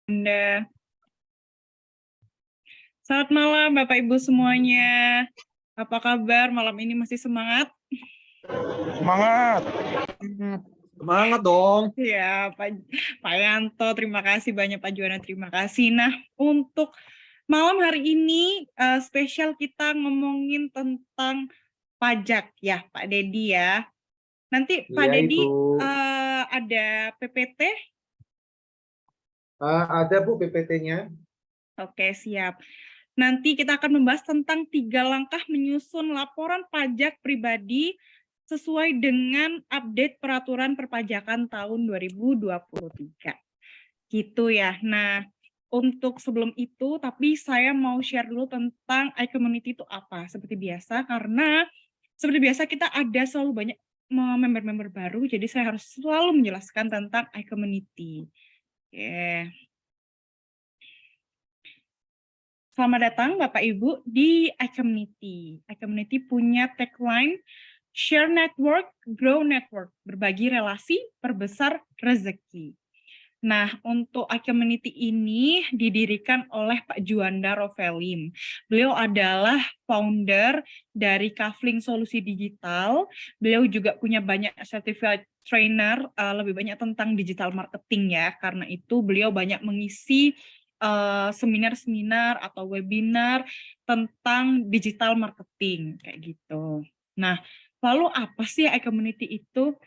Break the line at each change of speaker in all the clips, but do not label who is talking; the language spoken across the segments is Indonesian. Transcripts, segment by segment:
Anda. Selamat malam Bapak Ibu semuanya. Apa kabar malam ini, masih semangat?
Semangat. Semangat dong.
Ya, Pak Yanto, terima kasih banyak, Pak Juwana, terima kasih. Nah, untuk malam hari ini spesial kita ngomongin tentang pajak ya, Pak Dedi ya. Nanti Pak
Iya,
Dedi
Ibu.
ada PPT?
Ada Bu PPT-nya.
Oke, siap. Nanti kita akan membahas tentang 3 langkah menyusun laporan pajak pribadi sesuai dengan update peraturan perpajakan tahun 2023. Gitu ya. Nah, untuk sebelum itu, tapi saya mau share dulu tentang iCommunity itu apa. Seperti biasa, karena seperti biasa kita ada selalu banyak member-member baru, jadi saya harus selalu menjelaskan tentang iCommunity. Oke. Selamat datang Bapak Ibu di iCommunity. iCommunity punya tagline Share Network, Grow Network, berbagi relasi, perbesar rezeki. Nah, untuk iCommunity ini didirikan oleh Pak Juanda Rovelim. Beliau adalah founder dari Kafling Solusi Digital. Beliau juga punya banyak certified trainer, lebih banyak tentang digital marketing ya. Karena itu beliau banyak mengisi seminar-seminar atau webinar tentang digital marketing kayak gitu. Nah, lalu apa sih iCommunity itu?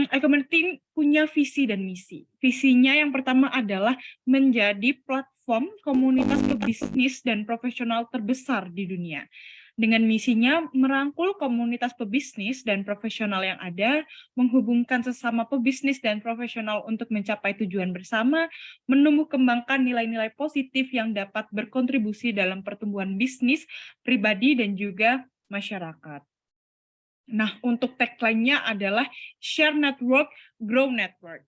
iCommunity punya visi dan misi. Visinya yang pertama adalah menjadi platform komunitas pebisnis dan profesional terbesar di dunia. Dengan misinya merangkul komunitas pebisnis dan profesional yang ada, menghubungkan sesama pebisnis dan profesional untuk mencapai tujuan bersama, menumbuh kembangkan nilai-nilai positif yang dapat berkontribusi dalam pertumbuhan bisnis, pribadi, dan juga masyarakat. Nah, untuk tagline-nya adalah Share Network, Grow Network.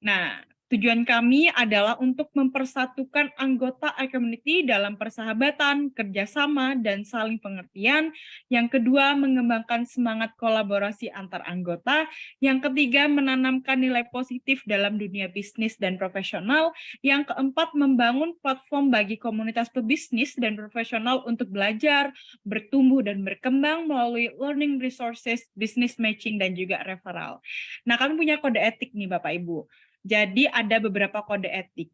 Nah, tujuan kami adalah untuk mempersatukan anggota iCommunity dalam persahabatan, kerjasama, dan saling pengertian. Yang kedua, mengembangkan semangat kolaborasi antar anggota. Yang ketiga, menanamkan nilai positif dalam dunia bisnis dan profesional. Yang keempat, membangun platform bagi komunitas pebisnis dan profesional untuk belajar, bertumbuh, dan berkembang melalui learning resources, business matching, dan juga referral. Nah, kami punya kode etik nih Bapak Ibu. Jadi ada beberapa kode etik.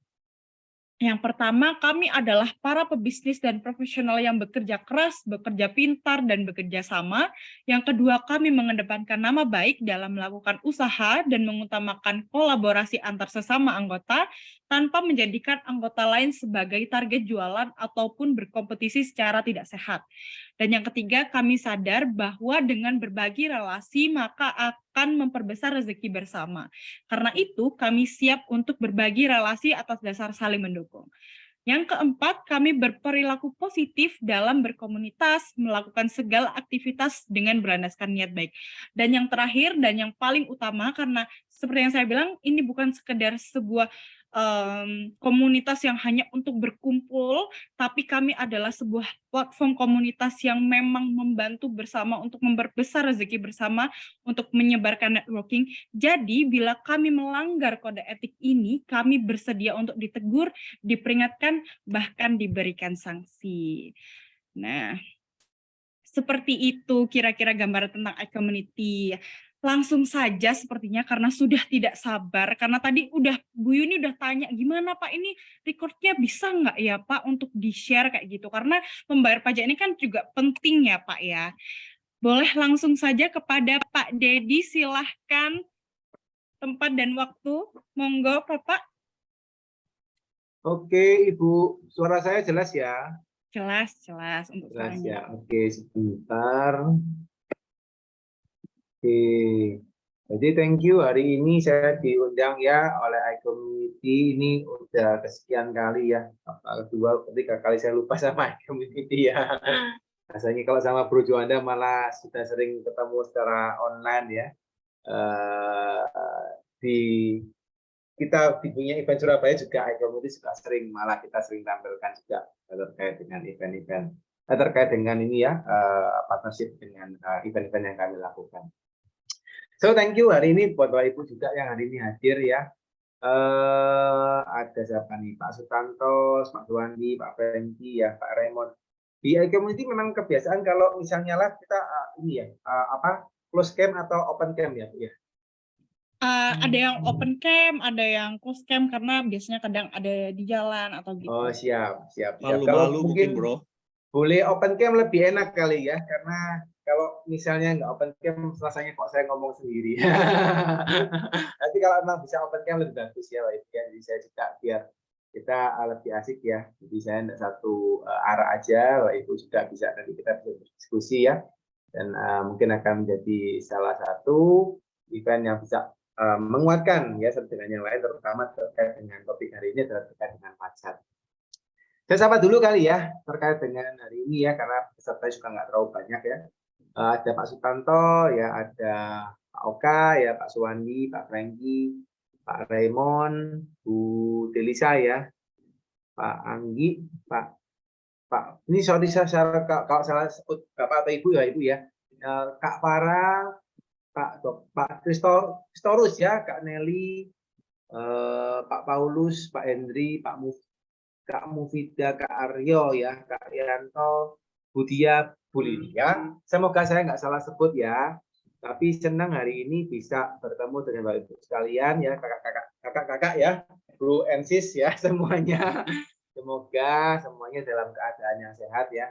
Yang pertama, kami adalah para pebisnis dan profesional yang bekerja keras, bekerja pintar, dan bekerja sama. Yang kedua, kami mengedepankan nama baik dalam melakukan usaha dan mengutamakan kolaborasi antar sesama anggota tanpa menjadikan anggota lain sebagai target jualan ataupun berkompetisi secara tidak sehat. Dan yang ketiga, kami sadar bahwa dengan berbagi relasi maka akan memperbesar rezeki bersama. Karena itu, kami siap untuk berbagi relasi atas dasar saling mendukung. Yang keempat, kami berperilaku positif dalam berkomunitas, melakukan segala aktivitas dengan berlandaskan niat baik. Dan yang terakhir dan yang paling utama, karena seperti yang saya bilang, ini bukan sekedar sebuah komunitas yang hanya untuk berkumpul, tapi kami adalah sebuah platform komunitas yang memang membantu bersama untuk memperbesar rezeki bersama, untuk menyebarkan networking. Jadi, bila kami melanggar kode etik ini, kami bersedia untuk ditegur, diperingatkan, bahkan diberikan sanksi. Nah, seperti itu kira-kira gambaran tentang iCommunity. Langsung saja sepertinya karena sudah tidak sabar, karena tadi Bu Yuni udah tanya, gimana Pak ini recordnya bisa nggak ya Pak untuk di-share kayak gitu, karena membayar pajak ini kan juga penting ya Pak ya. Boleh langsung saja kepada Pak Dedi, silahkan tempat dan waktu, monggo Bapak.
Oke, Ibu. Suara saya jelas ya?
Jelas untuk
Jelas
suaranya.
ya. Oke, sebentar. Oke. Jadi thank you, hari ini saya diundang ya oleh iCommunity. Ini udah kesekian kali ya. Kedua, ketiga kali saya lupa sama iCommunity ya. Rasanya kalau sama Bro Juanda malah sudah sering ketemu secara online ya. Di kita di punya event Surabaya juga iCommunity juga sering, malah kita sering tampilkan juga terkait dengan event-event terkait dengan ini ya, partnership dengan event-event yang kami lakukan. So thank you hari ini buat Bapak Ibu juga yang hari ini hadir ya. Ada siapa nih? Pak Sutanto, Pak Suwandi, Pak Franky, ya, Pak Raymond. Di community memang kebiasaan kalau misalnya lah kita ini ya close camp atau open camp ya, Bu ya.
Ada yang open camp, ada yang close camp karena biasanya kadang ada di jalan atau gitu.
Oh siap.
Malu-malu mungkin bro.
Boleh open camp lebih enak kali ya, karena kalau misalnya nggak open camp rasanya kok saya ngomong sendiri. Nanti kalau memang bisa open camp lebih bagus ya, Pak Ibu ya. Jadi saya juga biar kita lebih asik ya. Jadi saya tidak satu arah aja, Pak Ibu juga bisa nanti kita bisa berdiskusi ya. Dan mungkin akan menjadi salah satu event yang bisa menguatkan ya dengan yang lain, terutama terkait dengan topik hari ini adalah terkait dengan pacar. Saya sapa dulu kali ya terkait dengan hari ini ya, karena peserta juga nggak terlalu banyak ya. Ada Pak Sutanto ya, ada Pak Oka ya, Pak Suwandi, Pak Franky, Pak Raymond, Bu Delisa ya, Pak Anggi, Pak ini sorry saya kalau salah sebut Bapak atau Ibu ya Ibu ya, Kak Farah, Pak Kristorus ya, Kak Nelly, Pak Paulus, Pak Hendri, Kak Mufida, Kak Aryo ya, Kak Yanto, Budia, Bu Lydia. Semoga saya nggak salah sebut ya. Tapi senang hari ini bisa bertemu dengan Bapak Ibu sekalian ya, kakak-kakak ya, Bro and Sis ya semuanya. Semoga semuanya dalam keadaan yang sehat ya,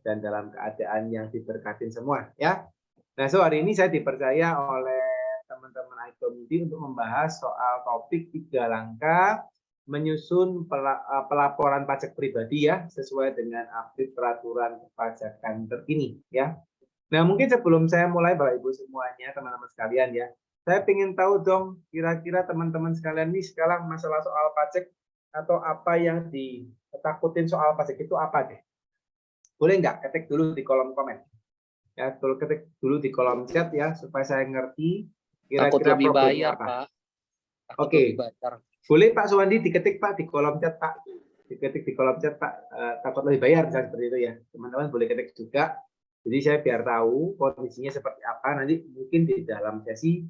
dan dalam keadaan yang diberkatin semua ya. Nah, hari ini saya dipercaya oleh teman-teman iCommunity untuk membahas soal topik 3 langkah menyusun pelaporan pajak pribadi ya, sesuai dengan update peraturan perpajakan terkini ya. Nah, mungkin sebelum saya mulai Bapak Ibu semuanya, teman-teman sekalian ya, saya ingin tahu dong, kira-kira teman-teman sekalian ini sekarang masalah soal pajak atau apa yang ditakutin soal pajak itu apa deh? Boleh nggak ketik dulu di kolom komen? Ya, ketik dulu di kolom chat ya, supaya saya ngerti kira-kira
lebih
problemnya
bayar,
apa.
Pak.
Oke. Boleh Pak Suwandi diketik Pak di kolom chat Pak. Diketik di kolom chat Pak, takut lebih bayar misalnya seperti itu ya. Teman-teman boleh ketik juga. Jadi saya biar tahu kondisinya seperti apa. Nanti mungkin di dalam sesi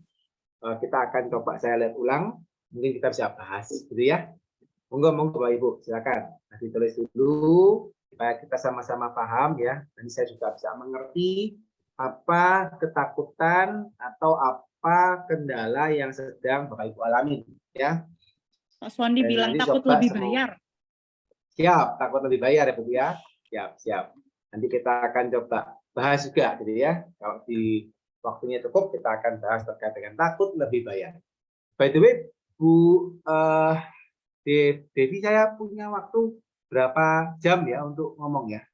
kita akan coba saya lihat ulang. Mungkin kita bisa bahas gitu ya. Monggo Bapak Ibu, silakan. Nanti tulis dulu supaya kita sama-sama paham ya. Nanti saya juga bisa mengerti apa ketakutan atau apa kendala yang sedang Bapak Ibu alami ya.
Pak Suwandi bilang takut lebih bayar.
Siap, takut lebih bayar ya Bu ya. Siap. Nanti kita akan coba bahas juga gitu ya. Kalau di waktunya cukup kita akan bahas terkait dengan takut lebih bayar. By the way, Bu Devi, saya punya waktu berapa jam ya untuk ngomong ya?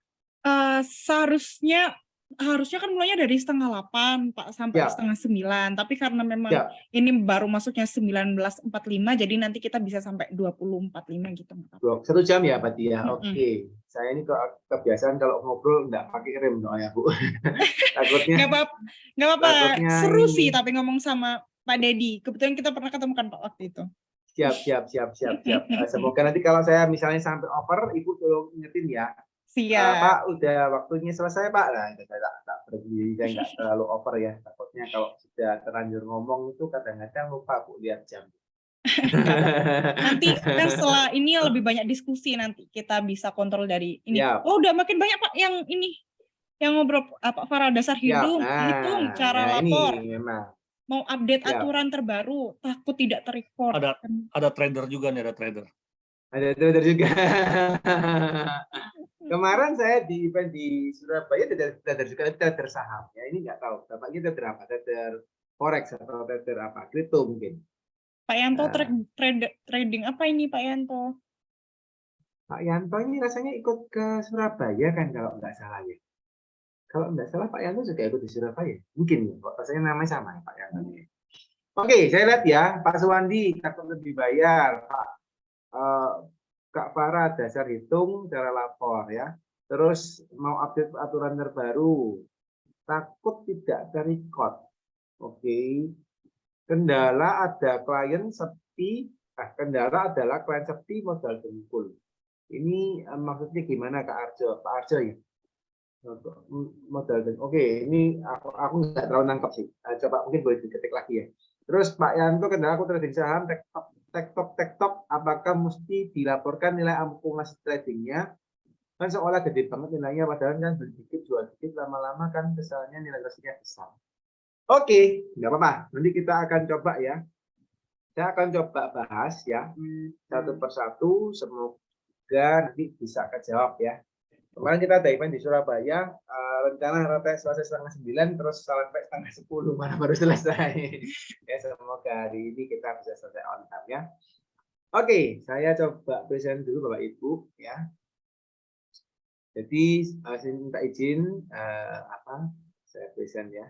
Harusnya kan mulainya dari 7:30 Pak sampai 8:30, tapi karena memang ini baru masuknya 19:45, jadi nanti kita bisa sampai 20:45 gitu.
1 jam ya berarti ya. Oke. Saya ini kebiasaan kalau ngobrol nggak pakai rem soalnya Bu. Takutnya.
Nggak apa-apa. Seru sih tapi ngomong sama Pak Dedi. Kebetulan kita pernah ketemu kan Pak waktu itu.
Siap. Semoga nanti kalau saya misalnya sampai over, Ibu tolong ingetin ya.
Siap.
Pak, udah waktunya selesai Pak. Nah, saya tak berdiri, saya nggak terlalu over ya. Takutnya kalau sudah terlanjur ngomong itu kadang-kadang lupa Bu lihat jam.
Nanti kan setelah ini lebih banyak diskusi, nanti kita bisa kontrol dari ini. Oh, udah makin banyak Pak yang ini, yang ngobrol Pak Farah dasar hitung cara lapor.
Ini memang.
Mau update aturan terbaru, takut tidak terrecord.
Ada trader juga nih, ada trader
juga. Kemarin saya di event di Surabaya trader juga, trader saham ya. Ini nggak tahu bapaknya trader apa, trader forex atau trader apa, kripto mungkin.
Pak Yanto trading apa ini Pak Yanto?
Pak Yanto ini rasanya ikut ke Surabaya kan kalau nggak salah ya. Kalau nggak salah Pak Yanto juga ikut di Surabaya. Mungkin ya, kok rasanya namanya sama ya Pak Yanto. Oke, saya lihat ya, Pak Suwandi takut lebih bayar, Pak Kak Farah dasar hitung cara lapor ya. Terus mau update aturan terbaru, takut tidak terrecord. Oke. Kendala ada klien sepi. Kendala adalah klien sepi modal dengkul. Ini maksudnya gimana Kak Arjo? Pak Arjo ya? Modal dengkul. Oke, ini aku nggak terlalu nangkep sih. Coba mungkin boleh diketik lagi ya. Terus Pak Yanto, kendala aku trading saham tektok, apakah mesti dilaporkan nilai akumulasi tradingnya? Kan seolah gede banget nilainya, padahal kan beli dikit, jual dikit, lama-lama kan misalnya nilai transaksinya besar. Oke, nggak apa-apa. Nanti kita akan coba ya. Saya akan coba bahas ya satu persatu. Semoga nanti bisa kejawab ya. Kemarin kita ada event di Surabaya, rencana sampai selesai 8:30, terus sampai 9:30 malah baru selesai. Ya, semoga hari ini kita bisa selesai on time ya. Oke, saya coba present dulu Bapak Ibu ya. Jadi saya minta izin saya present ya.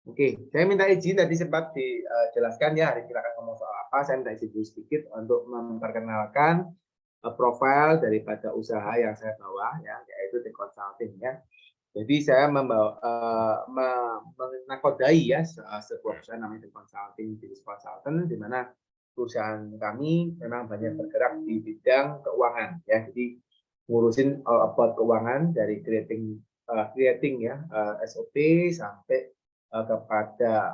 Oke, saya minta izin tadi sempat dijelaskan ya, hari kita akan ngomong soal apa. Saya minta izin dulu sedikit untuk memperkenalkan profil daripada usaha yang saya bawa ya, yaitu The Consulting ya. Jadi saya menakodai ya sebuah perusahaan namanya The Consulting Business Consultant, di mana perusahaan kami memang banyak bergerak di bidang keuangan ya. Jadi ngurusin all about keuangan dari creating ya SOP sampai kepada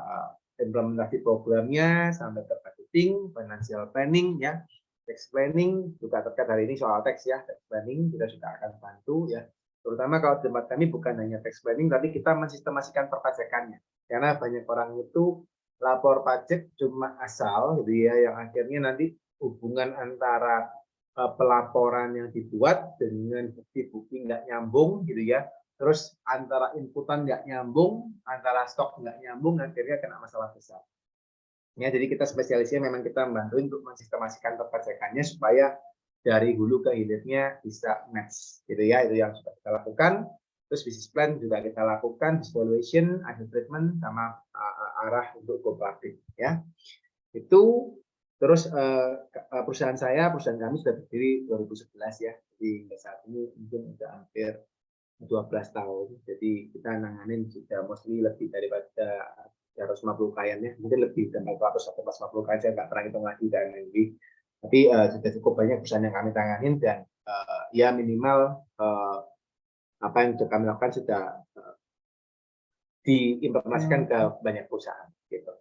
implementasi programnya sampai ke budgeting, financial planning ya. Tax planning juga terkait hari ini soal tax ya, tax planning kita juga akan bantu ya. Terutama kalau tempat kami bukan hanya tax planning, tapi kita mensistemasikan perpajakannya. Karena banyak orang itu lapor pajak cuma asal, gitu ya, yang akhirnya nanti hubungan antara pelaporan yang dibuat dengan bukti-bukti nggak nyambung, gitu ya. Terus antara inputan nggak nyambung, antara stok nggak nyambung, akhirnya kena masalah besar. Ya, jadi kita spesialisnya memang kita membantu untuk mensistemasikan perpajakannya supaya dari hulu ke hilirnya bisa match, gitu ya. Itu yang sudah kita lakukan. Terus business plan juga kita lakukan, valuation, asset treatment, sama arah untuk go public, ya. Itu terus perusahaan kami sudah berdiri 2011 ya. Jadi saat ini mungkin sudah hampir 12 tahun. Jadi kita nanganin sudah mostly lebih daripada 150 klien ya, mungkin lebih dari 100 atau 150 klien, saya nggak pernah hitung lagi dan lebih. Tapi sudah cukup banyak perusahaan yang kami tanganin dan ya minimal apa yang sudah kami lakukan sudah diimplementasikan ke banyak perusahaan gitu.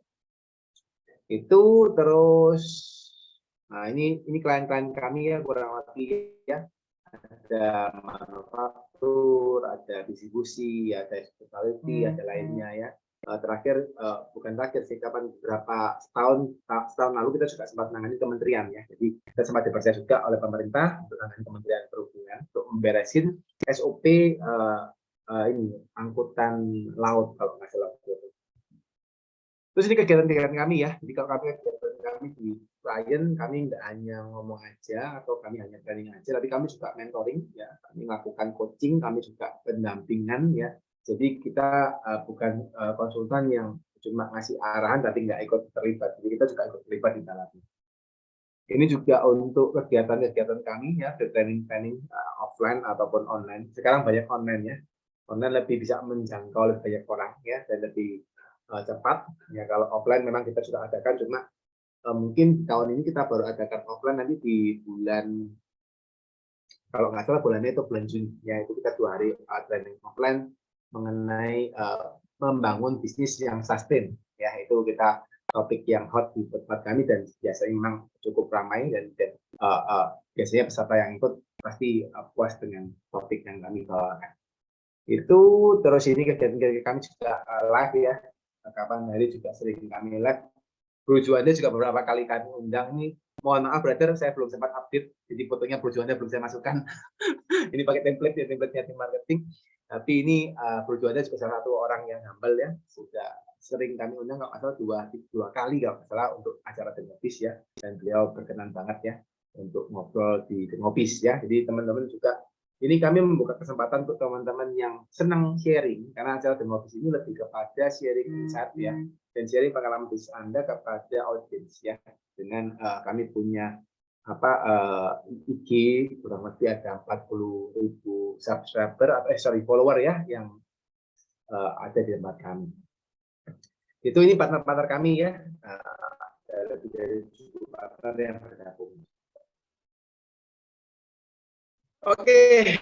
Itu terus, nah ini klien-klien kami ya kurang lebih ya. Ada manufaktur, ada distribusi, ada hospitality, ada lainnya ya. Terakhir bukan terakhir sih, kapan beberapa setahun lalu kita juga sempat menangani kementerian ya. Jadi kita sempat dipercaya juga oleh pemerintah untuk menangani Kementerian Perhubungan untuk memberesin SOP ini angkutan laut kalau nggak salah. Terus ini kegiatan kami ya. Jadi kalau kegiatan kami di klien, kami nggak hanya ngomong aja atau kami hanya training aja, tapi kami juga mentoring ya. Kami melakukan coaching, kami juga pendampingan ya. Jadi kita bukan konsultan yang cuma ngasih arahan tapi nggak ikut terlibat. Jadi kita juga ikut terlibat di dalamnya. Ini juga untuk kegiatan-kegiatan kami ya, training offline ataupun online. Sekarang banyak online ya. Online lebih bisa menjangkau lebih banyak orang ya dan lebih cepat ya. Kalau offline memang kita sudah adakan, cuma mungkin tahun ini kita baru adakan offline, nanti di bulan, kalau nggak salah bulannya itu bulan Juni ya, itu kita 2 hari training offline mengenai membangun bisnis yang sustain ya. Itu kita topik yang hot di tempat kami dan biasanya memang cukup ramai dan biasanya peserta yang ikut pasti puas dengan topik yang kami bawakan. Itu terus ini kegiatan kami juga live ya. Kapan hari juga sering kami live. Bro Juanda juga beberapa kali kami undang nih. Mohon maaf brother, saya belum sempat update. Jadi fotonya Bro Juanda belum saya masukkan. Ini pakai template ya, template-nya tim marketing. Tapi ini Bro Juanda juga salah satu orang yang humble ya. Sudah sering kami undang kalau nggak salah dua kali kalau nggak salah untuk acara Denopis ya. Dan beliau berkenan banget ya untuk ngobrol di Denopis ya. Jadi teman-teman juga, ini kami membuka kesempatan untuk teman-teman yang senang sharing, karena acara Denopis ini lebih kepada sharing insight ya, dan sharing pengalaman bisnis Anda kepada audiens ya. Dengan kami punya IG kurang lebih ada 40.000 subscriber atau follower ya yang ada di tempat kami. Itu ini partner-partner kami ya, lebih dari 7 partner yang bergabung. Oke,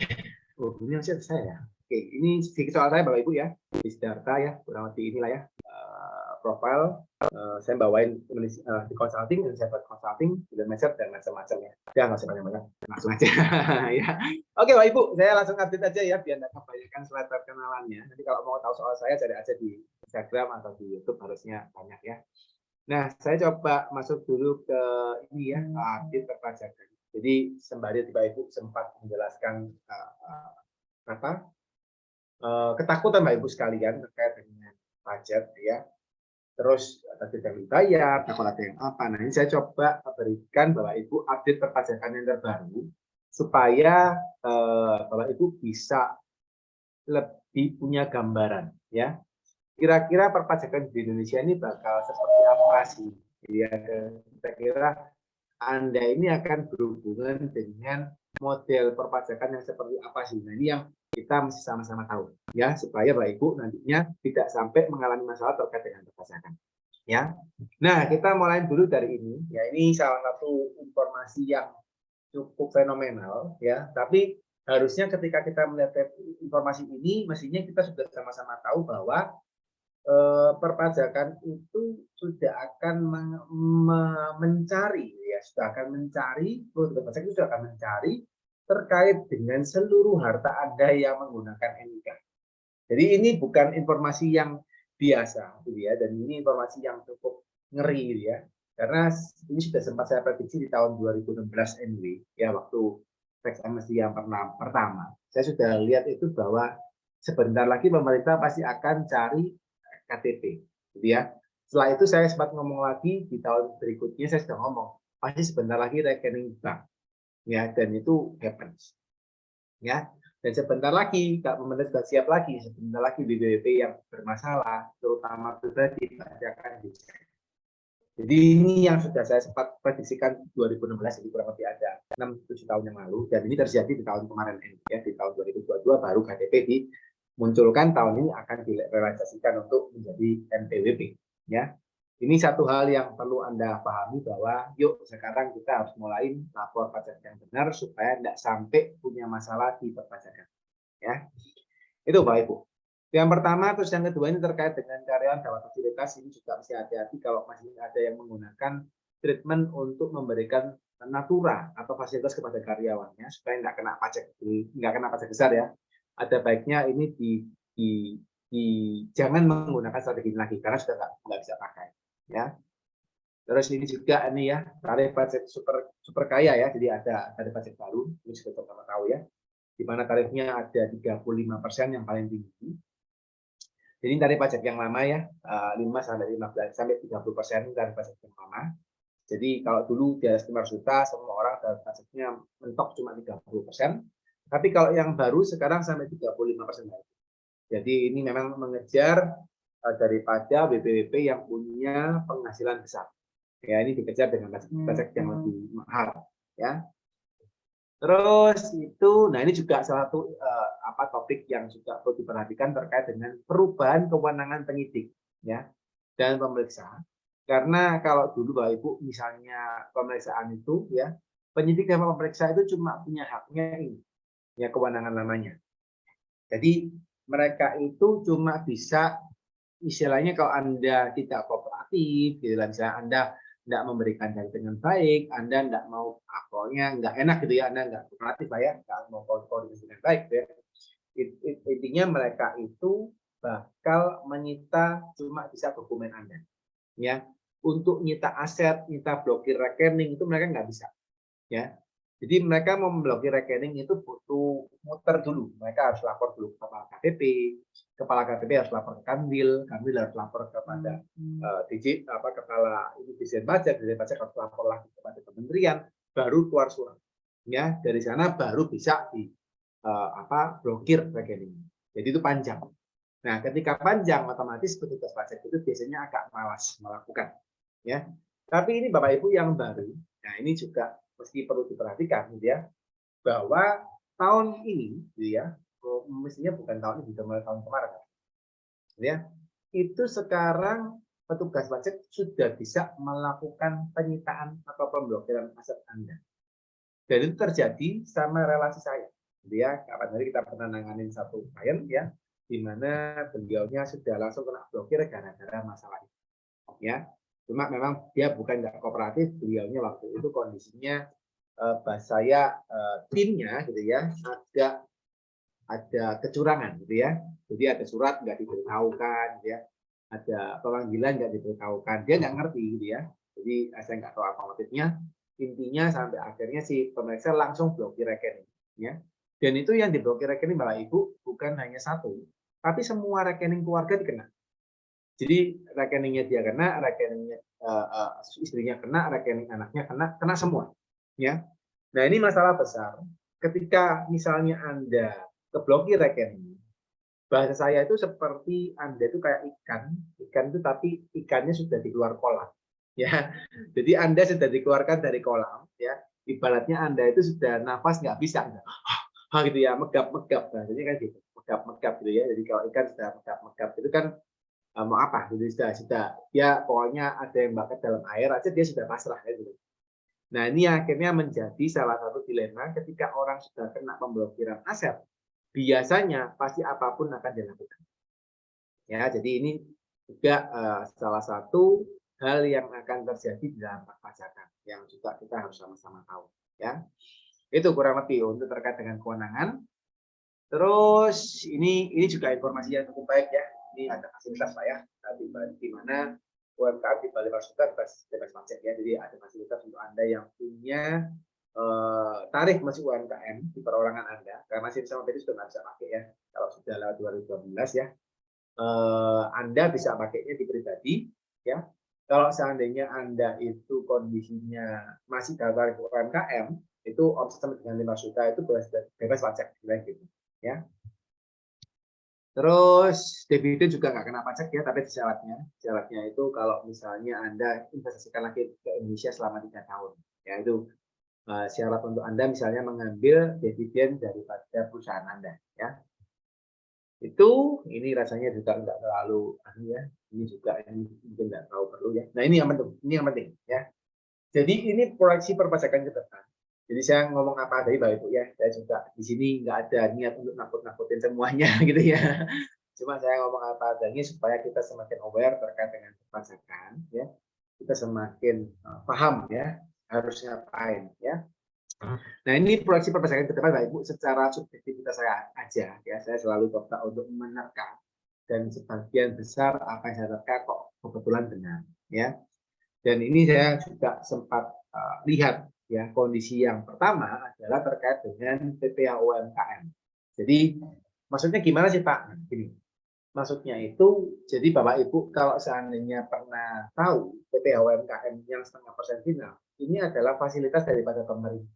ini saya ya. Oke, ini sedikit soal saya Bapak Ibu ya. Di data ya, kurang lebih inilah ya profile, saya bawain di consulting, insight consulting, freelancer dan macam-macamnya. Ya nggak usah banyak-banyak, langsung aja. Ya. Oke Bapak Ibu, saya langsung update aja ya biar nggak kebanyakan slide perkenalannya. Nanti kalau mau tahu soal saya cari aja di Instagram atau di YouTube, harusnya banyak ya. Nah, saya coba masuk dulu ke ini ya, update perpajakan. Jadi sembari Bapak Ibu sempat menjelaskan ketakutan Bapak Ibu sekalian terkait dengan pajak ya. Terus tadi yang dibayar, takut ada yang apa. Nah, ini saya coba berikan Bapak Ibu update perpajakan yang terbaru supaya Bapak Ibu bisa lebih punya gambaran ya. Kira-kira perpajakan di Indonesia ini bakal seperti apa sih? Ya, kira-kira Anda ini akan berhubungan dengan model perpajakan yang seperti apa sih? Nah, ini yang kita mesti sama-sama tahu ya, supaya Bapak Ibu nantinya tidak sampai mengalami masalah terkait dengan perpajakan. Ya. Nah, kita mulai dulu dari ini. Ya, ini salah satu informasi yang cukup fenomenal ya, tapi harusnya ketika kita melihat informasi ini mestinya kita sudah sama-sama tahu bahwa perpajakan itu sudah akan mencari ya, sudah akan mencari, petugas pajak itu sudah akan mencari terkait dengan seluruh harta Anda yang menggunakan NIK. Jadi ini bukan informasi yang biasa gitu ya, dan ini informasi yang cukup ngeri gitu ya. Karena ini sudah sempat saya prediksi di tahun 2016 anyway, ya waktu tax amnesty yang pertama. Saya sudah lihat itu bahwa sebentar lagi pemerintah pasti akan cari KTP, gitu ya. Setelah itu saya sempat ngomong lagi di tahun berikutnya, saya sudah ngomong pasti sebentar lagi rekening bank, ya, dan itu happens, ya. Dan sebentar lagi, kalau pemerintah sudah siap lagi, sebentar lagi BPWP yang bermasalah, terutama pribadi, pasti akan dicek. Jadi ini yang sudah saya sempat prediksikan 2016, jadi kurang lebih ada 6-7 tahun yang lalu, dan ini terjadi di tahun kemarin ini, ya, di tahun 2022 baru KTP dimunculkan, tahun ini akan direalisasikan untuk menjadi NPWP, ya. Ini satu hal yang perlu Anda pahami bahwa yuk sekarang kita harus mulai lapor pajak yang benar supaya tidak sampai punya masalah di perpajakan. Ya, itu Bapak Ibu. Yang pertama, terus yang kedua ini terkait dengan karyawan dapat fasilitas, ini juga mesti hati-hati kalau masih ada yang menggunakan treatment untuk memberikan natura atau fasilitas kepada karyawannya supaya nggak kena pajak besar ya. Ada baiknya ini jangan menggunakan strategi ini lagi karena sudah nggak bisa pakai. Ya, terus ini juga ini ya tarif pajak super kaya ya, jadi ada tarif pajak baru, ini sudah sama tahu ya, di mana tarifnya ada 35% yang paling tinggi. Jadi tarif pajak yang lama ya 5-15-30% tarif pajak yang lama. Jadi kalau dulu di atas 500 juta semua orang tarif pajaknya mentok cuma 30%, tapi kalau yang baru sekarang sampai 35%. Jadi ini memang mengejar daripada BPWP yang punya penghasilan besar. Ya, ini dikejar dengan pajak yang lebih mahal. Ya. Terus itu, nah ini juga salah satu topik yang juga perlu diperhatikan terkait dengan perubahan kewenangan penyidik, ya, dan pemeriksa. Karena kalau dulu Bapak Ibu misalnya pemeriksaan itu, ya, penyidik dan pemeriksa itu cuma punya haknya ini, ya kewenangan namanya. Jadi mereka itu cuma bisa istilahnya kalau Anda tidak kooperatif, gitu lah, misalnya Anda tidak memberikan data dengan baik, Anda tidak mau akalnya nggak enak gitu ya, Anda nggak kooperatif lah ya, nggak mau koordinasi dengan baik, ya. Intinya mereka itu bakal menyita cuma bisa dokumen Anda, ya. Untuk nyita aset, nyita blokir rekening itu mereka nggak bisa, ya. Jadi mereka mau memblokir rekening itu butuh muter dulu. Mereka harus lapor dulu ke kepala KTP harus lapor ke Kanwil harus lapor kepada kepala Dijen Pajak harus lapor lagi kepada kementerian, baru keluar surat. Ya, dari sana baru bisa di blokir rekening. Jadi itu panjang. Nah, ketika panjang otomatis petugas pajak itu biasanya agak malas melakukan. Ya, tapi ini Bapak Ibu yang baru. Nah, ini juga mesti perlu diperhatikan gitu ya, bahwa tahun ini gitu ya, mestinya bukan tahun ini, sudah mulai tahun kemarin gitu ya, itu sekarang petugas pajak sudah bisa melakukan penyitaan atau pemblokiran aset Anda. Dan itu terjadi sama relasi saya gitu ya. Kapan hari kita pernah nanganin satu klien ya, di mana beliaunya sudah langsung kena blokir gara-gara masalah itu. ya. Cuma memang dia bukan nggak kooperatif, beliaunya waktu itu kondisinya bahasa saya timnya gitu ya ada kecurangan gitu ya. Jadi ada surat nggak diberitahukan, gitu ya. Ada pemanggilan nggak diberitahukan, dia nggak ngerti gitu ya. Jadi saya nggak tahu apa motifnya. Intinya sampai akhirnya si pemeriksa langsung blokir rekening, ya. Dan itu yang diblokir rekening Bapak Ibu bukan hanya satu, tapi semua rekening keluarga dikena. Jadi rekeningnya dia kena, rekeningnya istrinya kena, rekening anaknya kena semua, ya. Nah ini masalah besar. Ketika misalnya Anda keblokir rekening, bahasa saya itu seperti Anda itu kayak ikan itu tapi ikannya sudah di luar kolam, ya. Jadi Anda sudah dikeluarkan dari kolam, ya. Ibaratnya Anda itu sudah nafas nggak bisa, gitu ya, megap-megap, bahasanya kan gitu, megap-megap gitu ya. Jadi kalau ikan sudah megap-megap itu kan mau apa? Jadi sudah ya pokoknya ada yang bakal dalam air aja dia sudah pasrah ya gitu. Nah ini akhirnya menjadi salah satu dilema ketika orang sudah kena pemblokiran aset, biasanya pasti apapun akan dilakukan. Ya, jadi ini juga salah satu hal yang akan terjadi di dalam perpajakan yang juga kita harus sama-sama tahu. Ya, itu kurang lebih untuk terkait dengan kewenangan. Terus ini juga informasi yang cukup baik ya. Ini ada fasilitas Pak ya, di mana UMKM di Bali Masukan bebas pajak ya. Jadi ada fasilitas untuk Anda yang punya tarif masih UMKM di perorangan Anda, karena SIM sama itu sudah nggak bisa pakai ya. Kalau sudah lewat 2012 ya, Anda bisa pakainya di pribadi ya. Kalau seandainya Anda itu kondisinya masih dalam tarif UMKM, itu omset dengan 5 juta itu bebas pajak gitu ya. Terus dividen juga nggak kena pajak ya, tapi syaratnya itu kalau misalnya Anda investasikan lagi ke Indonesia selama 3 tahun, ya itu syarat untuk Anda misalnya mengambil dividen daripada perusahaan Anda, ya. Itu ini rasanya juga nggak terlalu ya. Ini juga ini mungkin nggak terlalu perlu ya. Nah ini yang penting ya. Jadi ini proyeksi perpajakan ke depan. Jadi saya ngomong apa tadi Bapak Ibu ya, saya juga di sini nggak ada niat untuk nakut-nakutin semuanya gitu ya. Cuma saya ngomong apa adanya supaya kita semakin aware terkait dengan perpajakan ya. Kita semakin paham ya harus ngapain ya. Nah ini proyeksi perpajakan ke depan Bapak Ibu secara subjektivitas saya aja ya. Saya selalu coba untuk menerka dan sebagian besar apa yang saya terka kok kebetulan benar ya. Dan ini saya juga sempat lihat ya, kondisi yang pertama adalah terkait dengan PPh UMKM. Jadi maksudnya gimana sih Pak? Nah, gini, maksudnya itu jadi Bapak Ibu kalau seandainya pernah tahu PPh UMKM yang 0,5% final, ini adalah fasilitas daripada pemerintah.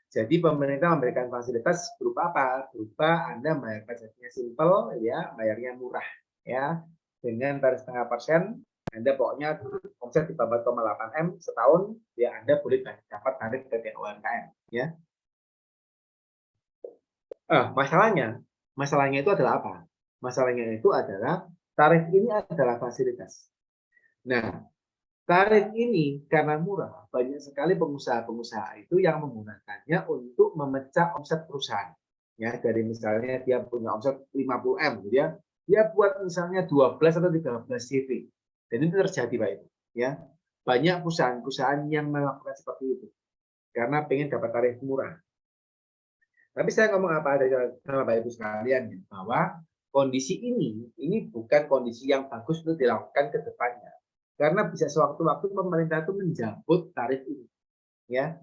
Jadi pemerintah memberikan fasilitas berupa apa? Berupa Anda bayar pajaknya simpel ya, bayarnya murah ya. Dengan tarif 0,5%, Anda pokoknya omset di bawah 4,8 M setahun, ya Anda boleh dapat tarif PPh UMKM ya. Masalahnya itu adalah apa? Masalahnya itu adalah tarif ini adalah fasilitas. Nah, tarif ini karena murah, banyak sekali pengusaha-pengusaha itu yang menggunakannya untuk memecah omset perusahaan. Ya, dari misalnya dia punya omset 50 M, gitu ya, dia buat misalnya 12 atau 13 CV. Dan itu terjadi Pak Ibu. Ya, banyak perusahaan-perusahaan yang melakukan seperti itu karena pengen dapat tarif murah. Tapi saya ngomong apa sama Bapak Ibu sekalian bahwa kondisi ini bukan kondisi yang bagus untuk dilakukan ke depannya. Karena bisa sewaktu-waktu pemerintah itu menjabut tarif ini. Ya.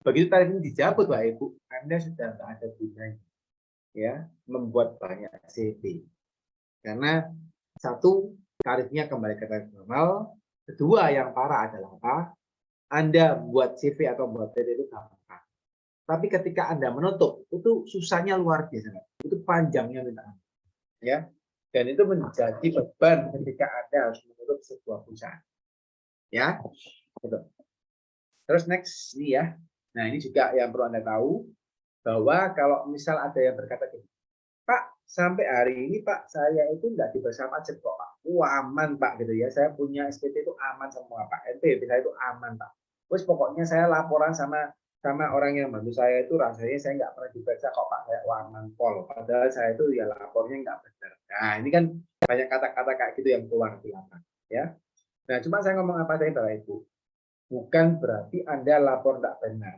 Begitu tarif ini dicabut Bapak Ibu, Anda sudah nggak ada gunanya. Ya, membuat banyak CV. Karena satu, tarifnya kembali ke tarif normal. Kedua, yang parah adalah apa? Anda buat CV atau buat PT itu gampang. Tapi ketika Anda menutup, itu susahnya luar biasa. Itu panjangnya minta ampun. Ya. Dan itu menjadi beban ketika Anda harus menutup sebuah perusahaan. Ya. Gitu. Terus next ini ya. Nah, ini juga yang perlu Anda tahu bahwa kalau misal ada yang berkata gini, Pak, sampai hari ini Pak, saya itu nggak dibersama pajak kok Pak. Aman Pak gitu ya. Saya punya SPT itu aman semua Pak. NPWP saya itu aman Pak. Terus pokoknya saya laporan sama orang yang bantu saya itu rasanya saya nggak pernah diperiksa kok Pak, saya aman pol. Padahal saya itu ya lapornya nggak benar. Nah ini kan banyak kata-kata kayak gitu yang keluar di lapangan. ya. Nah, cuma saya ngomong apa tadi Bapak Ibu, bukan berarti Anda lapor tidak benar,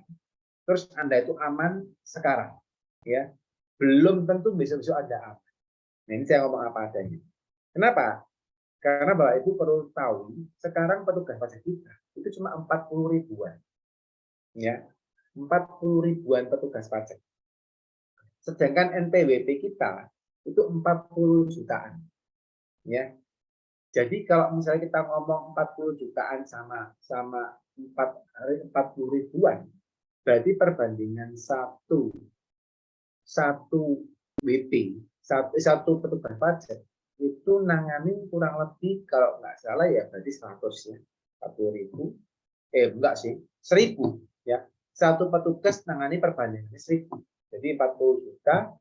terus Anda itu aman sekarang, ya. Belum tentu besok-besok Anda aman. Nah, ini saya ngomong apa adanya. Kenapa? Karena Bapak Ibu perlu tahu, sekarang petugas pajak kita itu cuma 40 ribuan, ya. 40 ribuan petugas pajak. Sedangkan NPWP kita itu 40 jutaan, ya. Jadi kalau misalnya kita ngomong 40 jutaan sama 40 ribuan, berarti perbandingan satu WP, satu petugas pajak itu nanganin kurang lebih kalau nggak salah ya berarti 100 ya, 40.000, enggak sih, 1.000 ya. Satu petugas nangani perbandingannya 1.000. Jadi 40 juta,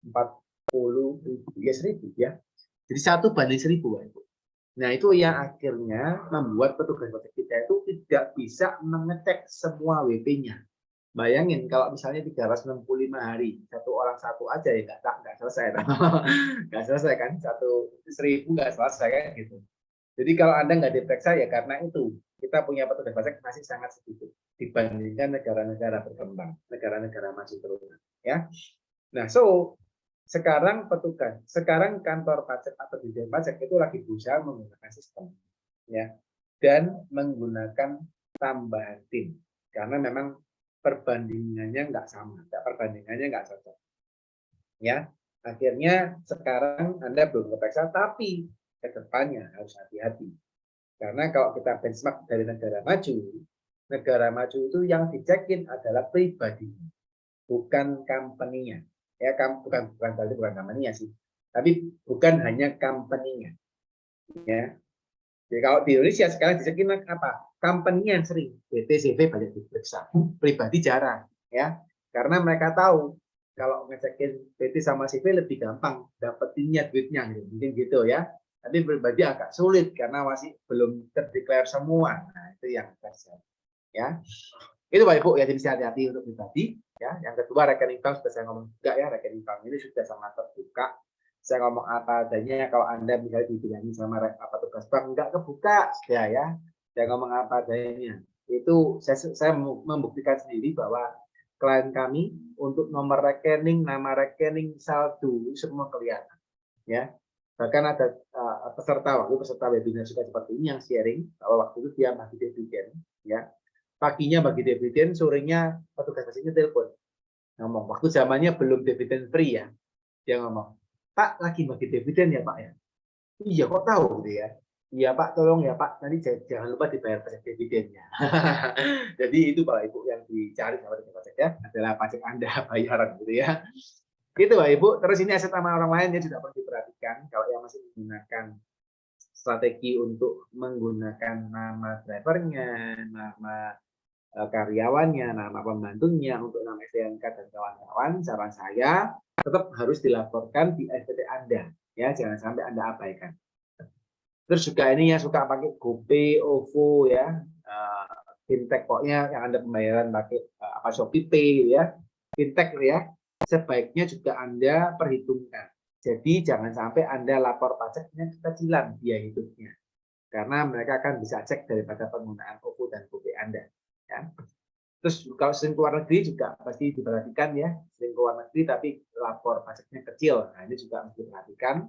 40 ribu ya 1.000 ya. Jadi 1 banding 1.000 Pak Ibu. Nah, itu yang akhirnya membuat petugas pajak kita itu tidak bisa mengecek semua WP-nya. Bayangin kalau misalnya 365 hari, satu orang satu aja ya nggak selesai. Nggak selesai kan, 1.000 nggak selesai kan gitu. Jadi kalau Anda nggak diperiksa ya karena itu. Kita punya petugas pajak masih sangat sedikit dibandingkan negara-negara berkembang, negara-negara maju terus. Ya. Nah, sekarang kantor pajak atau dirjen pajak itu lagi berusaha menggunakan sistem, ya, dan menggunakan tambahan tim karena memang perbandingannya nggak sama, perbandingannya nggak cocok, ya. Akhirnya sekarang Anda belum terperiksa, tapi ke depannya harus hati-hati karena kalau kita benchmark dari negara maju itu yang dicekin adalah pribadinya, bukan company-nya. Ya, bukan company-nya sih, tapi bukan hanya company-nya. Ya. Jadi kalau di Indonesia sekarang dicekin apa? Company yang sering, BTCV banyak diperiksa, pribadi jarang, ya. Karena mereka tahu kalau ngecekin PT sama CV lebih gampang dapetinnya duitnya, mungkin gitu ya. Tapi pribadi agak sulit karena masih belum terdeklar semua. Nah, itu yang terjadi, ya. Itu Pak Ibu ya, jadi hati-hati untuk pribadi. Ya, yang kedua rekening bank sudah saya ngomong juga ya, rekening bank ini sudah sangat terbuka. Saya ngomong apa adanya, kalau Anda misalnya dibilangin sama tugas bank nggak kebuka, sudah ya. Saya ngomong apa adanya. Itu saya membuktikan sendiri bahwa klien kami untuk nomor rekening, nama rekening, saldo semua kelihatan. Ya, bahkan ada peserta webinar juga seperti ini yang sharing bahwa waktu itu dia bagi dividen, ya. Paginya bagi dividen, sorenya petugas pajaknya telepon. Ngomong, waktu zamannya belum dividen free ya. Dia ngomong, Pak lagi bagi dividen ya Pak ya? Iya kok tahu gitu ya? Iya Pak, tolong ya Pak, nanti jangan lupa dibayar pajak dividennya. Jadi itu Pak Ibu yang dicari sama pajak ya, adalah pajak Anda bayaran gitu ya. Gitu Pak Ibu, terus ini aset nama orang lain ya juga perlu diperhatikan. Kalau yang masih menggunakan strategi untuk menggunakan nama drivernya, nama karyawannya, nama pembantunya, untuk nama STNK dan kawan-kawan, saran saya tetap harus dilaporkan di SPT Anda, ya, jangan sampai Anda abaikan. Terus juga ini ya suka pakai GoPay, OVO ya, fintech pokoknya yang Anda pembayaran pakai Shopee Pay ya, fintech ya, sebaiknya juga Anda perhitungkan. Jadi jangan sampai Anda lapor pajaknya kecilan biaya hidupnya, karena mereka akan bisa cek daripada penggunaan OVO dan GoPay Anda. Ya. Terus kalau sering keluar negeri juga pasti diperhatikan ya, sering keluar negeri tapi lapor pajaknya kecil, nah ini juga harus diperhatikan.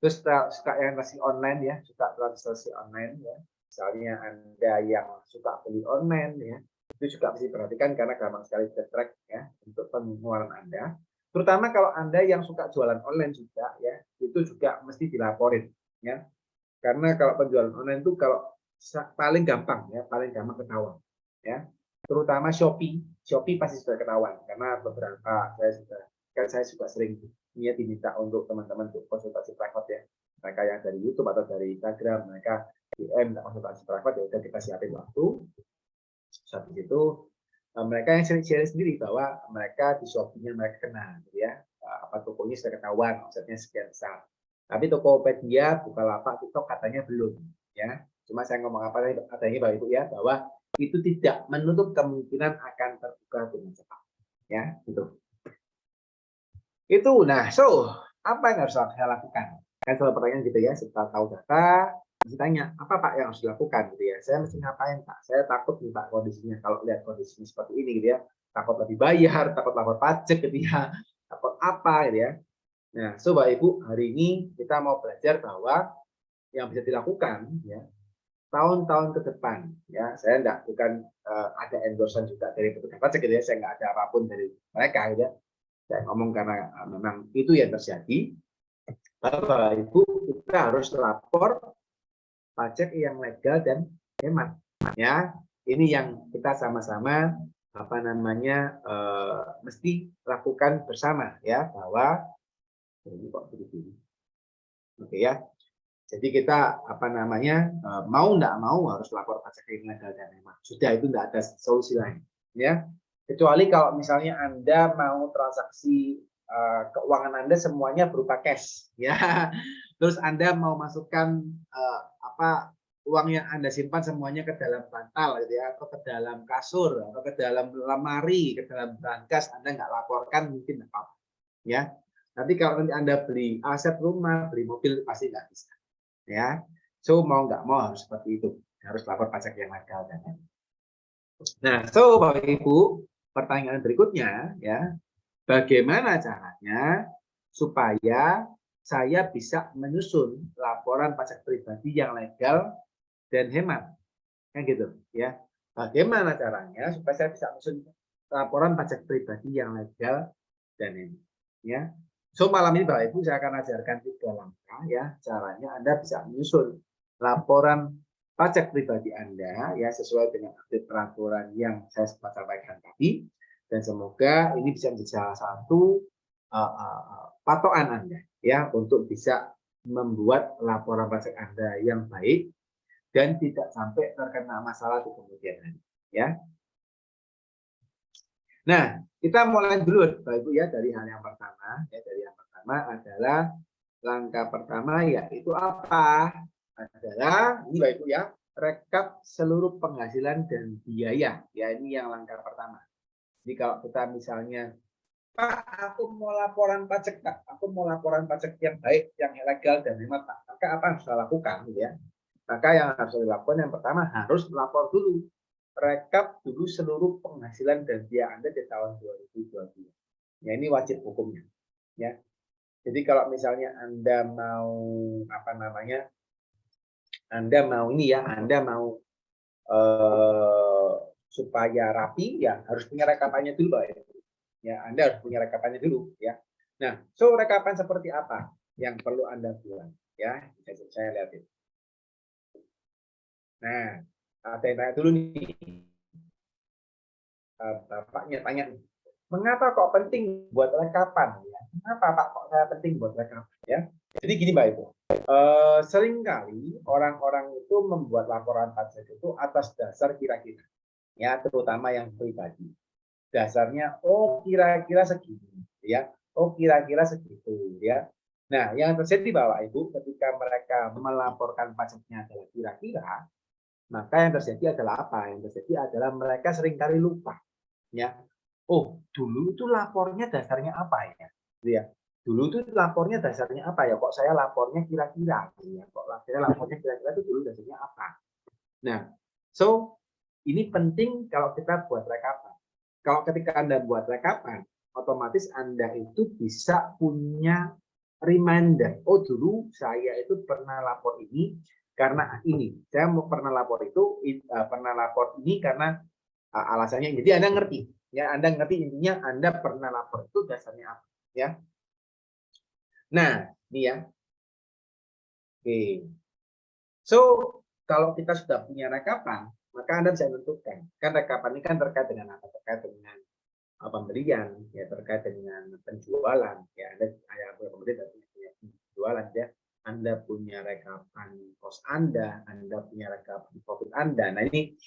Terus suka yang transaksi online ya, suka transaksi online ya, misalnya Anda yang suka beli online ya, itu juga mesti diperhatikan karena gampang sekali di-track ya untuk pengeluaran Anda. Terutama kalau Anda yang suka jualan online juga ya, itu juga mesti dilaporin ya. Karena kalau penjualan online itu kalau paling gampang ya, paling gampang ketahuan ya. Terutama Shopee pasti sudah ketahuan karena beberapa saya juga sering diminta untuk teman-teman untuk konsultasi private ya. Mereka yang dari YouTube atau dari Instagram, mereka DM konsultasi private ya udah kita siapin waktu. Saat itu mereka yang share sendiri bahwa mereka di Shopee-nya mereka kena gitu ya. Apa tokonya sudah ketahuan, omsetnya sekian besar. Tapi Tokopedia, Bukalapak, TikTok katanya belum ya. Cuma saya ngomong apa adanya Bapak Ibu ya, bahwa itu tidak menutup kemungkinan akan terbuka dengan cepat ya, gitu. Itu nah, apa yang harus saya lakukan? Kan soal pertanyaan gitu ya, setelah tahu data, Masih tanya, apa Pak yang harus dilakukan gitu ya? Saya mesti ngapain Pak? Saya takut nih Pak kondisinya kalau lihat kondisinya seperti ini gitu ya. Takut lebih bayar, takut lapor pajak gitu ya. Takut apa gitu ya. Nah, so Bapak Ibu, hari ini kita mau belajar bahwa yang bisa dilakukan ya tahun-tahun ke depan ya. Saya bukan ada endorsement juga dari petugas pajak gitu ya. Saya nggak ada apapun dari mereka gitu ya. Saya ngomong karena memang itu yang terjadi. Bapak Ibu, kita harus lapor pajak yang legal dan hemat ya. Ini yang kita sama-sama apa namanya mesti lakukan bersama ya, bahwa ini kok begini. Oke ya. Jadi kita apa namanya mau nggak mau harus lapor pajak yang legal dan hemat. Sudah, itu nggak ada solusi lain ya. Kecuali kalau misalnya Anda mau transaksi keuangan Anda semuanya berupa cash ya. Terus Anda mau masukkan apa uang yang Anda simpan semuanya ke dalam bantal gitu ya, atau ke dalam kasur, atau ke dalam lemari, ke dalam brankas, Anda nggak laporkan mungkin apa ya. Nanti kalau nanti Anda beli aset rumah, beli mobil pasti nggak bisa ya. So mau nggak mau harus seperti itu, harus lapor pajak yang legal dan hemat. Nah, so Bapak Ibu, pertanyaan berikutnya ya, bagaimana caranya supaya saya bisa menyusun laporan pajak pribadi yang legal dan hemat, kan gitu ya. Bagaimana caranya supaya saya bisa menyusun laporan pajak pribadi yang legal dan hemat ya. So malam ini Bapak Ibu saya akan ajarkan 3 langkah ya, caranya Anda bisa menyusun laporan pajak pribadi Anda ya sesuai dengan update peraturan yang saya sempat sampaikan tadi, dan semoga ini bisa menjadi salah satu patokan Anda ya untuk bisa membuat laporan pajak Anda yang baik dan tidak sampai terkena masalah di kemudian hari ya. Nah, kita mulai dulu Bapak Ibu ya dari hal yang pertama ya. Dari yang pertama adalah langkah pertama yaitu apa? Adalah ini Bapak Ibu ya, rekap seluruh penghasilan dan biaya. Ya, ini yang langkah pertama. Jadi kalau kita misalnya, Pak, aku mau laporan pajak, Pak. Aku mau laporan pajak yang baik, yang legal dan hemat, Pak. Maka apa yang harus saya lakukan gitu ya? Maka yang harus dilakukan yang pertama harus lapor dulu. Rekap dulu seluruh penghasilan dan biaya Anda di tahun 2022. Ya, ini wajib hukumnya. Ya. Jadi kalau misalnya Anda mau apa namanya? Anda mau ini ya, Anda mau supaya rapi ya harus punya rekapannya dulu Pak. Ya, Anda harus punya rekapannya dulu ya. Nah, so rekapan seperti apa yang perlu Anda buat ya? Bisa saya lihat itu. Nah, ada yang tanya dulu nih. Bapaknya tanya nih, mengapa kok penting buat rekapan ya? Kenapa Pak kok saya penting buat rekapan ya? Jadi gini Mbak Ibu, seringkali orang-orang itu membuat laporan pajak itu atas dasar kira-kira, ya terutama yang pribadi. Dasarnya, oh kira-kira segini, ya, oh kira-kira segitu, ya. Nah, yang terjadi Bapak Ibu ketika mereka melaporkan pajaknya adalah kira-kira, maka yang terjadi adalah apa? Yang terjadi adalah mereka seringkali lupa. Ya, oh dulu itu lapornya dasarnya apa ya? Ya, dulu itu lapornya dasarnya apa ya? Kok saya lapornya kira-kira? Ya, kok lapornya kira-kira itu dulu dasarnya apa? Nah, so ini penting kalau kita buat rekapan. Kalau ketika Anda buat rekapan, otomatis Anda itu bisa punya reminder. Oh dulu saya itu pernah lapor ini karena ini. Saya mau pernah lapor itu pernah lapor ini karena alasannya. Jadi Anda ngerti, ya Anda ngerti intinya Anda pernah lapor itu dasarnya apa, ya. Nah, ini ya. Oke. So, kalau kita sudah punya rekapan, maka Anda bisa menentukan. Kan rekapan ini kan terkait dengan apa? Terkait dengan pembelian, ya terkait dengan penjualan, ya Anda pembelian punya penjualan, ya. Anda punya rekapan kos Anda punya rekapan profit Anda. Nah ini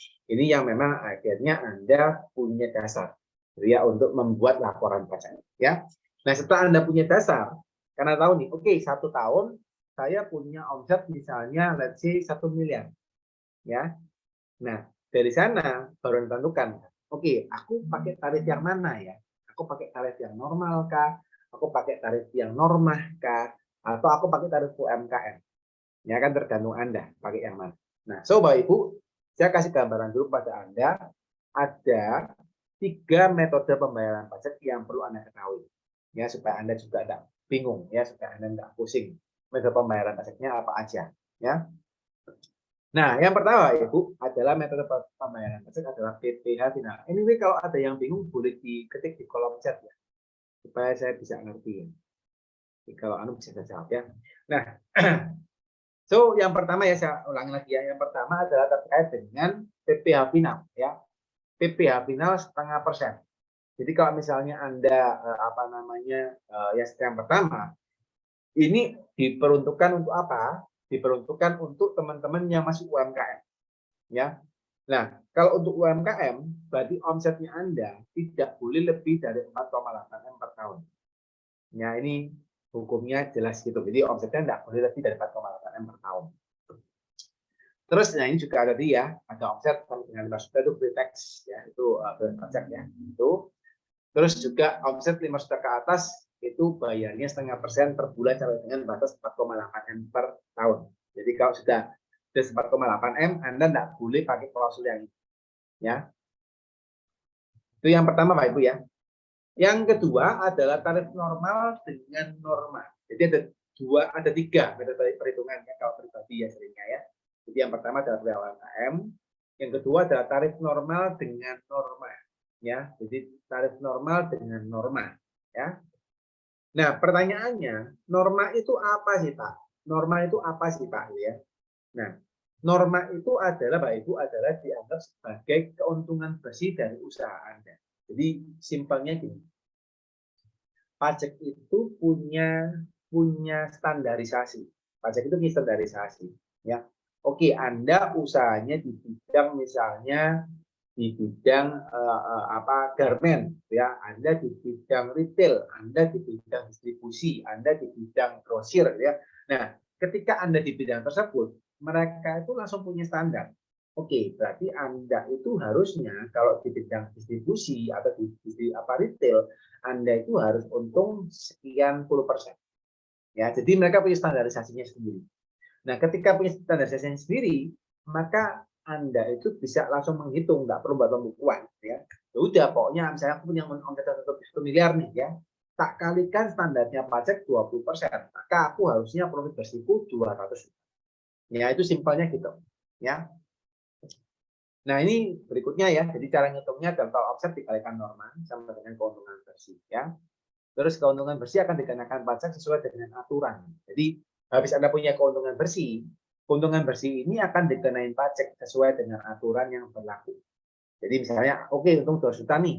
yang memang akhirnya Anda punya dasar ya untuk membuat laporan pajak ya. Nah setelah Anda punya dasar, karena tahu nih, oke, 1 tahun saya punya omset misalnya let's say 1 miliar ya. Nah dari sana baru ditentukan, oke, aku pakai tarif yang mana ya? Aku pakai tarif yang normal kah? Aku pakai tarif yang normah kah? Atau aku pakai tarif UMKM. Ya kan tergantung Anda pakai yang mana. Nah, so Bapak Ibu, saya kasih gambaran dulu pada Anda. Ada 3 metode pembayaran pajak yang perlu Anda ketahui. Ya, supaya Anda juga tidak bingung, ya, supaya Anda tidak pusing. Metode pembayaran pajaknya apa aja, ya. Nah, yang pertama Ibu adalah metode pembayaran pajak adalah PPh final. Anyway, kalau ada yang bingung boleh diketik di kolom chat ya, supaya saya bisa ngerti. Kalau anu bisa saya jawab ya. Nah, so yang pertama ya saya ulangi lagi ya. Yang pertama adalah terkait dengan PPh final ya. PPh final 0,5%. Jadi kalau misalnya Anda apa namanya yang pertama ini diperuntukkan untuk apa? Diperuntukkan untuk teman-teman yang masih UMKM ya. Nah, kalau untuk UMKM berarti omsetnya Anda tidak boleh lebih dari 4,8 M per tahun. Ya, ini hukumnya jelas gitu. Jadi omsetnya tidak boleh lebih dari 4,8 M per tahun. Terus, nah ini juga ada dia, ada omset sampai dengan 5 juta itu pre-tax ya, itu pajak ya. Itu. Terus juga omset 5 juta ke atas itu bayarnya 0,5% per bulan sampai dengan batas 4,8 M per tahun. Jadi kalau sudah 4,8 M, Anda tidak boleh pakai klausul yang ini. Ya. Itu yang pertama Pak Ibu ya. Yang kedua adalah tarif normal dengan norma. Jadi ada 3 metode perhitungannya kalau pribadi ya seringnya ya. Jadi yang pertama adalah UMKM, yang kedua adalah tarif normal dengan norma. Ya, jadi tarif normal dengan norma. Ya. Nah, pertanyaannya, norma itu apa sih Pak? Norma itu apa sih Pak? Ya. Nah, norma itu adalah Pak Ibu adalah dianggap sebagai keuntungan bersih dari usaha Anda. Jadi simpelnya gini. Pajak itu punya standarisasi. Pajak itu punya standarisasi, ya. Oke, Anda usahanya di bidang misalnya di bidang garmen, ya. Anda di bidang retail, Anda di bidang distribusi, Anda di bidang grosir, ya. Nah, ketika Anda di bidang tersebut, mereka itu langsung punya standar. Oke, berarti Anda itu harusnya kalau di bidang distribusi atau di retail, Anda itu harus untung sekian puluh persen. Ya, jadi mereka punya standarisasinya sendiri. Nah, ketika punya standarisasinya sendiri, maka Anda itu bisa langsung menghitung, nggak perlu buat pembukuan. Ya, udah, pokoknya misalnya aku punya omset 1 miliar nih, ya, tak kalikan standarnya pajak 20%, maka aku harusnya profit bersihku 200. Ya, itu simpelnya gitu. Ya. Nah, ini berikutnya ya. Jadi cara ngitungnya total offset dikalikan norma sama dengan keuntungan bersih. Ya. Terus keuntungan bersih akan dikenakan pajak sesuai dengan aturan. Jadi habis Anda punya keuntungan bersih ini akan dikenain pajak sesuai dengan aturan yang berlaku. Jadi misalnya, oke, untung 2 juta nih,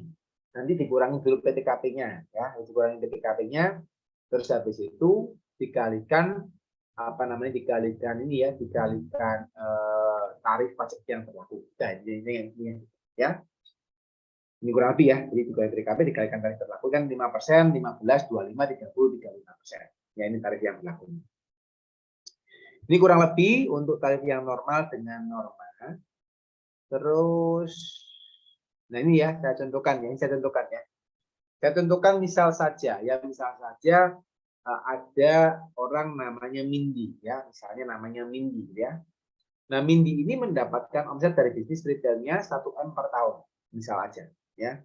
nanti dikurangi dulu PTKP-nya, ya, dikurangi PTKP-nya, terus habis itu dikalikan dikalikan tarif pajak yang berlaku. Nah, ini ya. Ini kurang lebih ya, jadi dikurangi PTKP dikalikan tarif berlaku kan 5%, 15, 25, 30, 35%. Ya, ini tarif yang berlaku. Ini kurang lebih untuk tarif yang normal dengan norma. Terus, nah ini ya, saya contohkan ya, Saya contohkan misal saja ada orang namanya Mindy ya, misalnya namanya Mindy ya. Nah, Mindy ini mendapatkan omset dari bisnis retailnya 1 M per tahun, misal aja ya.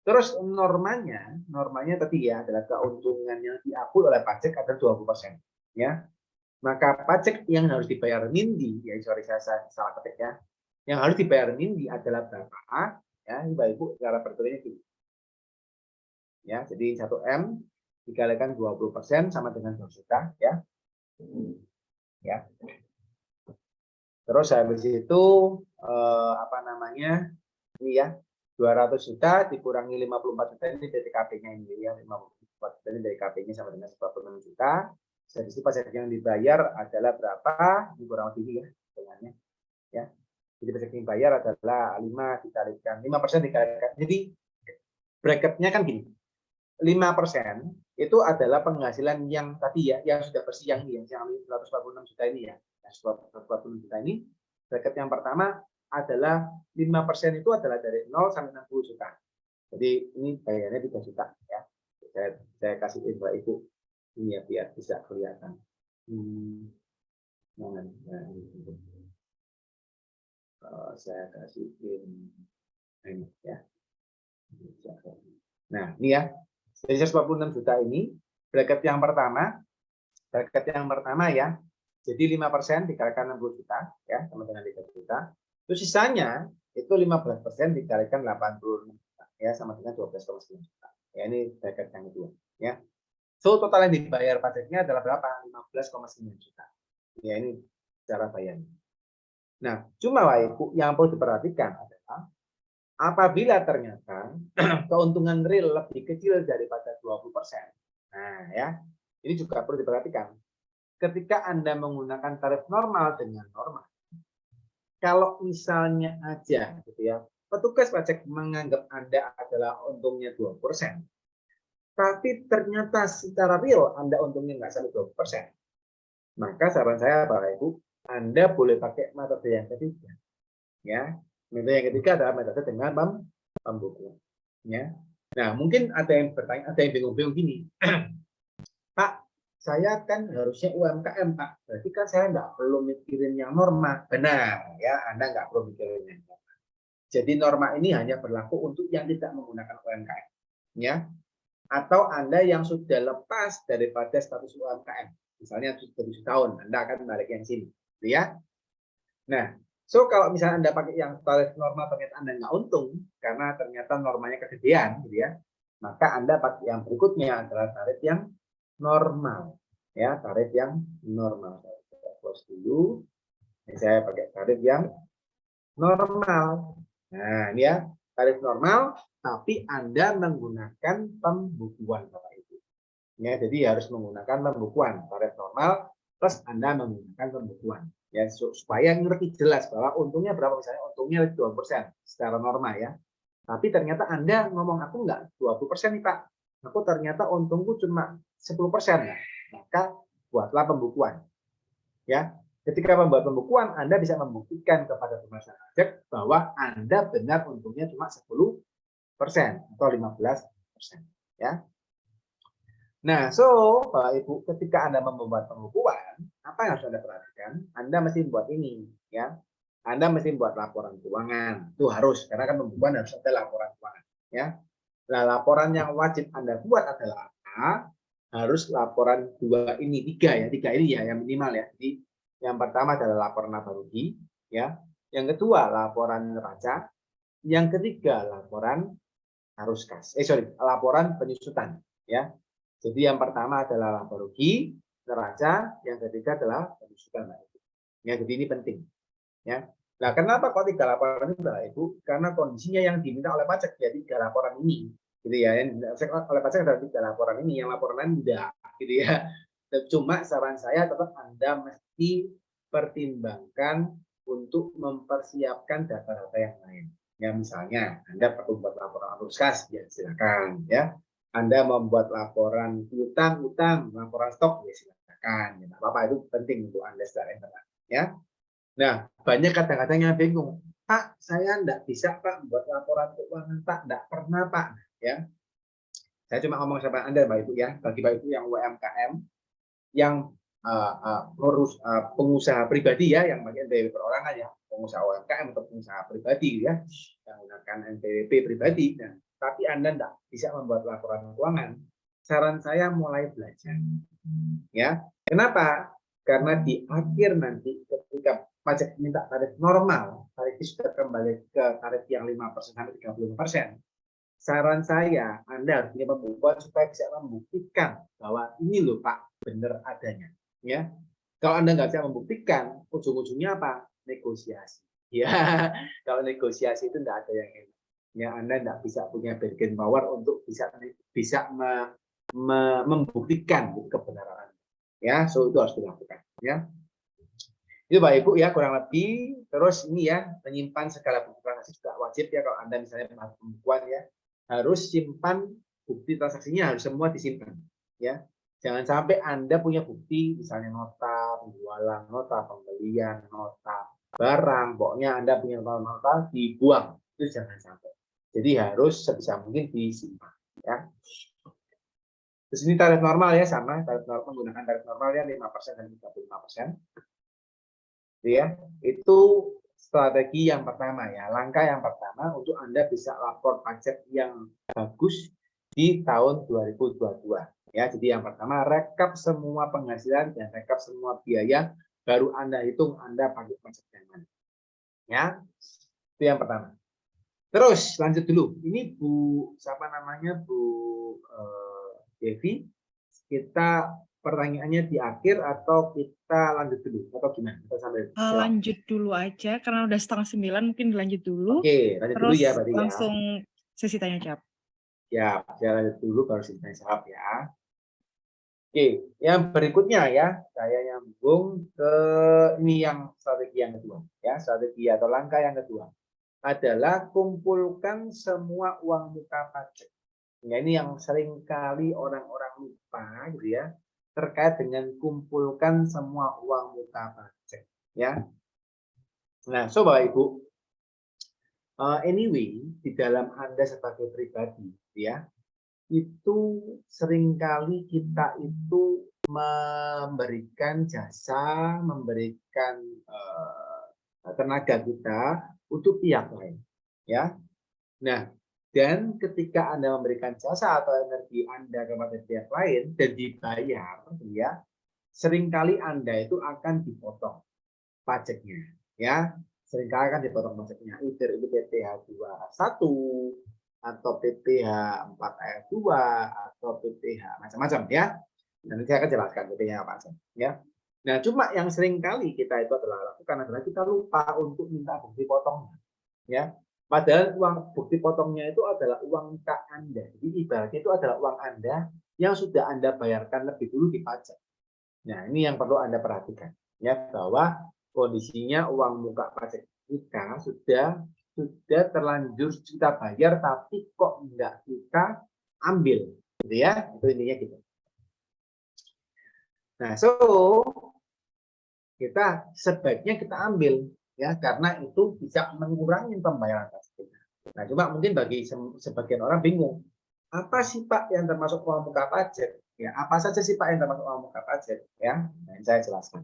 Terus normanya tadi ya adalah keuntungan yang diakui oleh pajak ada 20%. Ya. Maka pajak yang harus dibayar Mindy, ya sorry saya salah ketik ya. Yang harus dibayar Mindy adalah berapa? Ya, ini Bapak Ibu cara perhitungannya gini. Ya, jadi 1 M dikalikan 20% sama dengan 2 juta ya. Ya. Terus habis itu ini ya 200 juta dikurangi 54 juta ini DTKP-nya ini ya, 54 juta ini DTKP-nya sama dengan 96 juta. Dari situ pajak yang dibayar adalah berapa? Ini kurang lebih ya hitungannya. Ya. Jadi pajak yang dibayar adalah 5 dikalikan 5% dikalikan. Jadi bracketnya kan gini. 5% itu adalah penghasilan yang tadi ya, yang sudah bersih yang 146 juta ini ya. 146 juta ini bracket yang pertama adalah 5% itu adalah dari 0 sampai 60 juta. Jadi ini bayarnya 3 juta ya. Saya kasih info Ibu ini ya biar bisa kelihatan. Nah, ini. Saya kasihin ini ya. Nah, ini ya. Dari 146 juta ini, bracket yang pertama ya. Jadi 5% dikalikan 60 juta ya, sama dengan 3 juta. Terus sisanya itu 15% dikalikan 86 juta ya, sama dengan 12,9 juta. Ya, ini bracket yang kedua ya. So total yang dibayar pajaknya adalah berapa? 15,9 juta. Ya, ini cara bayarnya. Nah, cuma Ibu yang perlu diperhatikan adalah apabila ternyata keuntungan real lebih kecil daripada 20%. Nah, ya. Ini juga perlu diperhatikan. Ketika Anda menggunakan tarif normal dengan normal, kalau misalnya aja gitu ya, petugas pajak menganggap Anda adalah untungnya 20%, tapi ternyata secara real Anda untungnya nggak sampai 20%, maka saran saya Bapak Ibu, Anda boleh pakai metode yang ketiga. Ya, metode yang ketiga adalah metode dengan pembukuan. Ya. Nah, mungkin ada yang bertanya, ada yang bingung-bingung gini, Pak, saya kan harusnya UMKM, Pak. Berarti kan saya nggak perlu mikirin yang norma. Benar, ya, Anda nggak perlu mikirin yang norma. Jadi norma ini hanya berlaku untuk yang tidak menggunakan UMKM. Ya. Atau Anda yang sudah lepas daripada status UMKM. Misalnya 7 tahun, Anda akan balik yang sini. Ya. Nah, so kalau misalnya Anda pakai yang tarif normal ternyata Anda nggak untung, karena ternyata normanya kegedean, gitu ya, maka Anda pakai yang berikutnya adalah tarif yang normal. Ya, tarif yang normal. Saya close dulu. Ini saya pakai tarif yang normal. Nah, ini ya, tarif normal, tapi Anda menggunakan pembukuan, Bapak Ibu. Ya, jadi harus menggunakan pembukuan tarif normal plus Anda menggunakan pembukuan. Ya, supaya ngerti jelas bahwa untungnya berapa, misalnya untungnya 2% secara normal ya. Tapi ternyata Anda ngomong aku nggak 20% nih Pak. Aku ternyata untungku cuma 10%. Nah, maka buatlah pembukuan. Ya, ketika membuat pembukuan, Anda bisa membuktikan kepada pemerintah pajak bahwa Anda benar untungnya cuma 10% atau 15%. Ya. Nah, so Bapak Ibu, ketika Anda membuat pembukuan, apa yang harus Anda perhatikan? Anda mesti membuat ini, ya. Anda mesti membuat laporan keuangan. Itu harus, karena kan pembukuan harus ada laporan keuangan, ya. Nah, laporan yang wajib Anda buat adalah apa? Harus laporan tiga ini ya, yang minimal ya. Jadi, yang pertama adalah laporan laba rugi, ya. Yang kedua, laporan neraca. Yang ketiga, laporan arus kas. Laporan penyusutan, ya. Jadi yang pertama adalah laba rugi, neraca, yang ketiga adalah penyusutan. Ya, jadi ini penting. Ya. Nah, kenapa kok 3 laporan itu, Bapak Ibu? Karena kondisinya yang diminta oleh pajak ya 3 laporan ini. Gitu ya. Yang oleh pajak adalah 3 laporan ini, yang laporan lain tidak, gitu ya. Cuma saran saya tetap Anda mesti pertimbangkan untuk mempersiapkan data-data yang lain. Ya, misalnya Anda perlu buat laporan arus kas, ya silakan ya. Anda membuat laporan utang, laporan stok, ya silakan. Ya, apa-apa, itu penting untuk Anda secara internal. Ya. Nah, banyak kadang-kadang yang bingung. Pak, saya enggak bisa, Pak, membuat laporan keuangan, Pak. Enggak pernah, Pak. Ya. Saya cuma ngomong sama Anda, Bapak Ibu, ya. Bagi Bapak Ibu yang UMKM, yang pengusaha pribadi ya, yang pakai NPWP perorangan ya, pengusaha UMKM atau pengusaha pribadi ya, yang menggunakan NPWP pribadi. Nah, tapi Anda tidak bisa membuat laporan keuangan, saran saya mulai belajar. Ya, kenapa? Karena di akhir nanti ketika pajak minta tarif normal, tarif sudah kembali ke tarif yang 5% sampai 35%. Saran saya, Anda harus punya pembukuan supaya bisa membuktikan bahwa ini loh Pak, benar adanya. Ya, kalau Anda nggak bisa membuktikan, ujung-ujungnya apa? Negosiasi. Ya, kalau negosiasi itu nggak ada yang enak. Ya, Anda nggak bisa punya bargaining power untuk bisa membuktikan kebenaran. Ya, so itu harus dilakukan. Ya, itu Bapak Ibu ya kurang lebih. Terus ini ya, menyimpan segala bukti transaksi juga wajib ya kalau Anda misalnya membuat pembukuan ya, harus simpan bukti transaksinya, harus semua disimpan ya. Jangan sampai Anda punya bukti misalnya nota penjualan, nota pembelian, nota barang, pokoknya Anda punya nota dibuang, itu jangan sampai. Jadi harus sebisa mungkin disimpan ya. Terus ini tarif normal ya, sama tarif normal, menggunakan tarif normal ya 5% dan 35%. gitu ya. Itu strategi yang pertama ya, langkah yang pertama untuk Anda bisa lapor pajak yang bagus di tahun 2022 ya. Jadi yang pertama rekap semua penghasilan dan rekap semua biaya, baru Anda hitung Anda pakai pajak yang mana ya. Itu yang pertama. Terus lanjut dulu, ini Bu siapa namanya, Bu Devi, kita pertanyaannya di akhir atau kita lanjut dulu atau gimana? Kita sambil jawab.
Lanjut dulu aja karena udah 8:30 mungkin dilanjut dulu.
Oke, lanjut dulu
Terus
ya berarti ya.
langsung sesi tanya jawab.
Ya, saya lanjut dulu baru sesi tanya jawab ya. Oke, yang berikutnya ya, saya nyambung ke ini yang strategi yang kedua ya, strategi atau langkah yang kedua adalah kumpulkan semua uang muka pajak. Nah, ini yang sering kali orang-orang lupa gitu ya, terkait dengan kumpulkan semua uang muka pajak ya. Nah, so Bapak Ibu, anyway di dalam Anda sebagai pribadi ya, itu seringkali kita itu memberikan jasa, memberikan tenaga kita untuk pihak lain ya. Nah, dan ketika Anda memberikan jasa atau energi Anda kepada pihak lain dan dibayar, ya, seringkali Anda itu akan dipotong pajaknya, ya. Seringkali akan dipotong pajaknya, either itu PPh 21 atau PPh 4 ayat 2 atau PPh macam-macam ya. Nanti saya akan jelaskan PPh apa saja, ya. Nah, cuma yang seringkali kita itu adalah lakukan adalah kita lupa untuk minta bukti potongnya, ya. Padahal uang bukti potongnya itu adalah uang muka Anda. Jadi ibaratnya itu adalah uang Anda yang sudah Anda bayarkan lebih dulu di pajak. Nah, ini yang perlu Anda perhatikan ya, bahwa kondisinya uang muka pajak kita sudah terlanjur kita bayar tapi kok enggak kita ambil gitu ya. Itu intinya gitu. Nah, so kita sebaiknya kita ambil ya, karena itu bisa mengurangi pembayaran pajak. Nah, cuma mungkin bagi sebagian orang bingung, apa sih Pak yang termasuk uang muka pajak? Ya, apa saja sih Pak yang termasuk uang muka pajak? Ya, nah, saya jelaskan.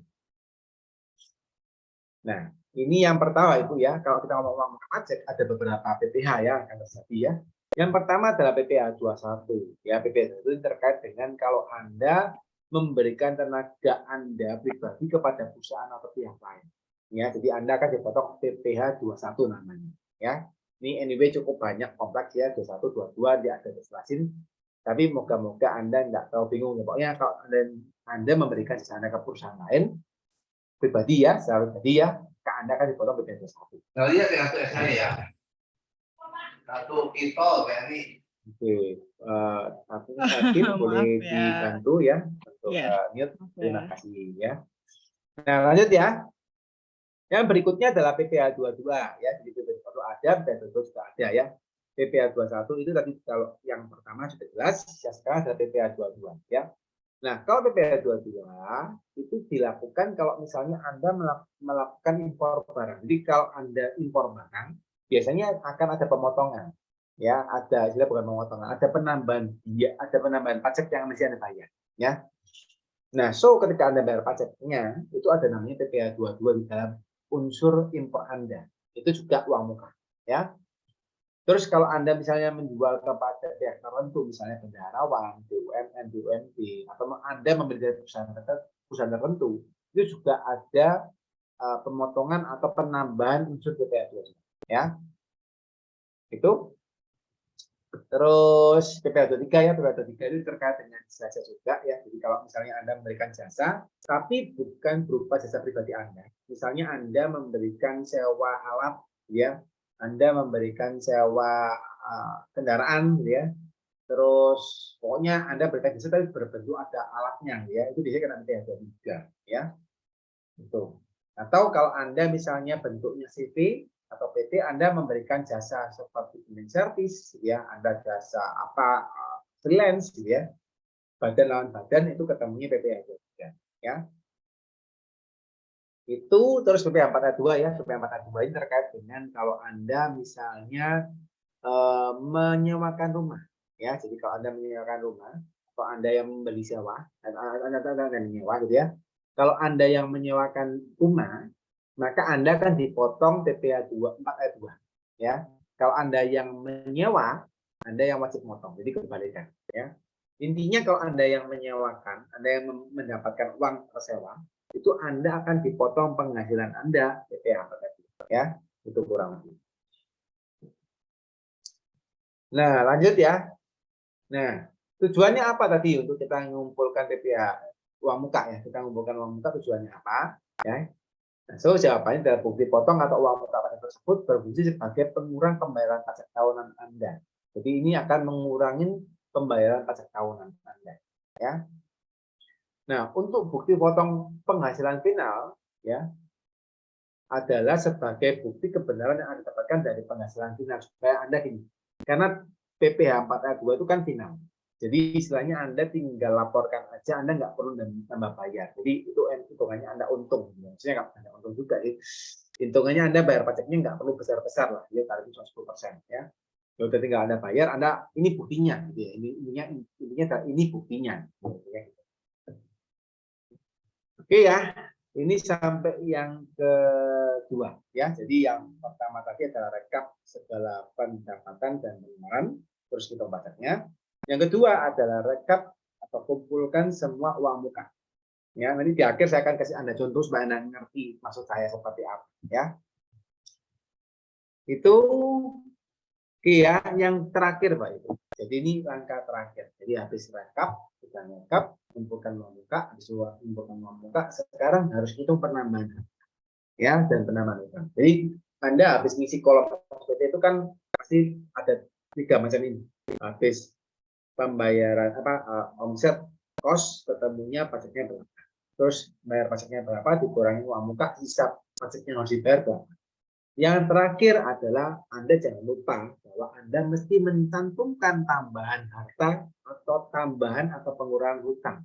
Nah, ini yang pertama Ibu ya, kalau kita ngomong uang muka pajak ada beberapa PPh ya, akan terjadi ya. Yang pertama adalah PPh 21. Ya, PPh 21 terkait dengan kalau Anda memberikan tenaga Anda pribadi kepada perusahaan atau pihak lain. Ya, jadi Anda akan dipotong PPh 21 namanya, ya. Ini anyway cukup banyak kompleks ya, 21, 22 dia ada dijelasin. Tapi moga-moga Anda tidak tahu bingung. Pokoknya kalau Anda memberikan jasa Anda ke perusahaan lain, pribadi ya, secara pribadi ya, ke Anda akan dipotong PPh 21.
Nah, lihat yang satu saya ya. Satu kitol kayak ini.
Oke, aku yakin boleh
ya.
dibantu ya untuk
Ya.
mute. Terima kasih ya. Nah, lanjut ya. Yang berikutnya adalah PPh 22 ya. Jadi PPh 21 ada dan tentu juga ada ya. PPh 21 itu tadi kalau yang pertama sudah jelas, yang sekarang adalah PPh 22 ya. Nah, kalau PPh 22 itu dilakukan kalau misalnya Anda melakukan impor barang. Jadi kalau Anda impor barang, biasanya akan ada pemotongan. Ya, ada istilah bukan pemotongan, ada penambahan biaya, ada penambahan pajak yang mesti Anda bayar, ya. Nah, so ketika Anda bayar pajaknya, itu ada namanya PPh 22 di dalam unsur impor Anda. Itu juga uang muka, ya. Terus kalau Anda misalnya menjual kepada pihak tertentu, misalnya bendaharawan, BUMN, BUMD, atau Anda membeli dari perusahaan tertentu, itu juga ada pemotongan atau penambahan unsur PPh 22, ya. Itu. Terus PPh 23 ya, PPh 23 itu terkait dengan jasa juga ya. Jadi kalau misalnya Anda memberikan jasa, tapi bukan berupa jasa pribadi Anda. Misalnya Anda memberikan sewa alat, ya, Anda memberikan sewa kendaraan, ya. Terus pokoknya Anda berikan jasa tapi berbentuk ada alatnya, ya. Itu biasanya kena PPh 23, ya. Itu. Atau kalau Anda misalnya bentuknya CV atau PT, Anda memberikan jasa seperti cleaning service, ya, Anda jasa apa freelance, gitu ya, badan lawan badan, itu ketemunya PPh 23, ya. Itu terus PPh 42 ya, PPh 42 ini terkait dengan kalau Anda misalnya menyewakan rumah, ya. Jadi kalau Anda menyewakan rumah, atau Anda yang membeli sewa, Anda menyewa, gitu ya. Kalau Anda yang menyewakan rumah, maka Anda akan dipotong TPA 4 ayat 2. Ya. Kalau Anda yang menyewa, Anda yang wajib motong. Jadi kebalikan. Ya. Intinya kalau Anda yang menyewakan, Anda yang mendapatkan uang tersewa, itu Anda akan dipotong penghasilan Anda TPA 4 ayat 2. Ya. Itu kurang lebih. Nah, lanjut ya. Nah, tujuannya apa tadi untuk kita mengumpulkan TPA uang muka ya? Kita mengumpulkan uang muka tujuannya apa? Ya. Nah, jawabannya adalah bukti potong atau uang muka pajak tersebut berfungsi sebagai pengurang pembayaran pajak tahunan Anda. Jadi ini akan mengurangi pembayaran pajak tahunan Anda. Ya. Nah, untuk bukti potong penghasilan final ya adalah sebagai bukti kebenaran yang Anda dapatkan dari penghasilan final supaya Anda gini. Karena PPh 4 ayat 2 itu kan final. Jadi istilahnya Anda tinggal laporkan aja, Anda nggak perlu tambah bayar. Jadi itu hitungannya Anda untung. Maksudnya nggak Anda untung juga. Hitungannya Anda bayar pajaknya nggak perlu besar-besar lah. Ya tarifnya cuma 10%. Ya. Udah tinggal Anda bayar, Anda ini buktinya. Gitu ya. Intinya ini buktinya. Oke ya. Ini sampai yang kedua ya. Jadi yang pertama tadi adalah rekap segala pendapatan dan pengeluaran, terus hitung pajaknya. Yang kedua adalah rekap atau kumpulkan semua uang muka. Ya, nanti di akhir saya akan kasih Anda contoh supaya Anda ngerti maksud saya seperti apa ya. Itu ya yang terakhir Pak Ibu. Jadi ini langkah terakhir. Jadi habis rekap, kita rekap, kumpulkan uang muka, habis kumpulkan uang muka, sekarang harus hitung penambahan ya dan penambahan utang. Jadi Anda habis ngisi kolom SPT itu kan pasti ada 3 macam ini. Habis pembayaran omset, kos, ketemunya pajaknya berapa. Terus bayar pajaknya berapa, dikurangi uang muka, hisap pajaknya harus dibayar berapa. Yang terakhir adalah Anda jangan lupa bahwa Anda mesti mencantumkan tambahan harta atau tambahan atau pengurangan hutang.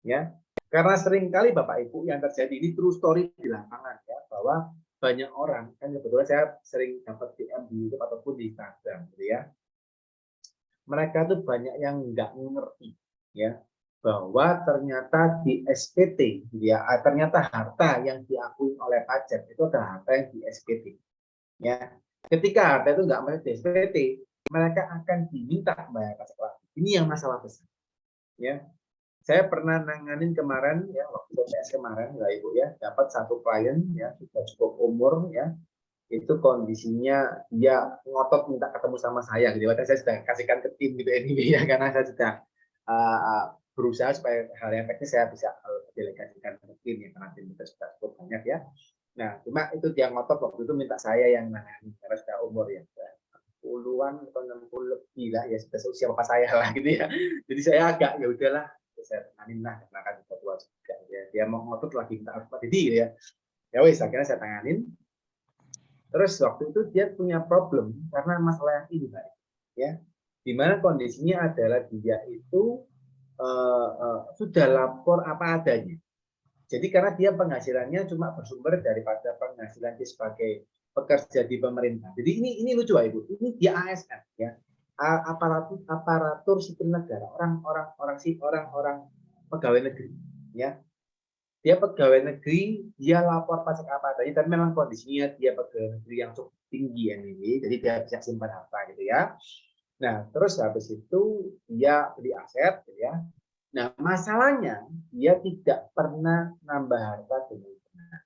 Ya, karena seringkali Bapak Ibu yang terjadi ini true story di lapangan ya, bahwa banyak orang kan kebetulan saya sering dapat DM di YouTube ataupun di Instagram gitu ya. Mereka tuh banyak yang nggak ngerti ya bahwa ternyata di SPT ya ternyata harta yang diakui oleh pajak itu adalah harta yang di SPT ya. Ketika harta itu nggak masuk di SPT, mereka akan diminta bayar pajak lagi. Ini yang masalah besar ya. Saya pernah nanganin kemarin ya waktu TPS kemarin ya Ibu ya, dapat satu klien ya sudah cukup umur ya, itu kondisinya dia ngotot minta ketemu sama saya gitu. Saya sudah kasihkan ke tim gitu ini ya, karena saya sudah berusaha supaya hal yang teknis saya bisa delegasikan ke tim ya, karena tim kita sudah cukup banyak ya. Nah cuma itu dia ngotot waktu itu minta saya yang nangani karena sudah umur ya 60-an atau 60 lebih lah ya, sudah usia bapak saya lah gitu ya. Jadi saya agak ya udahlah saya tanganin lah karena kan sudah tua juga ya. Dia mau ngotot lagi minta apa jadi gitu ya. Ya wes akhirnya saya tanganin. Terus waktu itu dia punya problem karena masalah yang ini, Pak. Ya, dimana kondisinya adalah dia itu sudah lapor apa adanya. Jadi karena dia penghasilannya cuma bersumber daripada penghasilan dia sebagai pekerja di pemerintah. Jadi ini lucu Ibu. Ini dia ASN ya. Aparatur sipil negara, orang pegawai negeri ya. Dia pegawai negeri, dia lapor pajak apa adanya, tapi memang kondisinya dia pegawai negeri yang cukup tinggi ya ini, jadi dia bisa simpan harta gitu ya. Nah, terus habis itu dia beli aset gitu ya. Nah, masalahnya dia tidak pernah nambah harta dengan benar.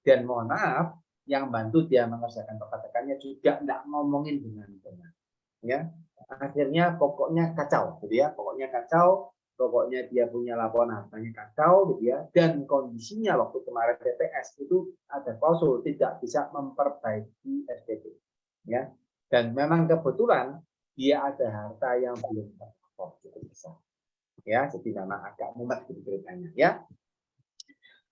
Dan mohon maaf, yang bantu dia mengerjakan perpajakannya juga tidak ngomongin dengan benar. Ya, akhirnya pokoknya kacau gitu ya, pokoknya kacau. Pokoknya dia punya laporan hartanya kacau gitu ya, dan kondisinya waktu kemarin TPS itu ada klausul tidak bisa memperbaiki SPT ya, dan memang kebetulan dia ada harta yang belum terlapor cukup besar ya, jadi memang agak mumet gitu ceritanya ya.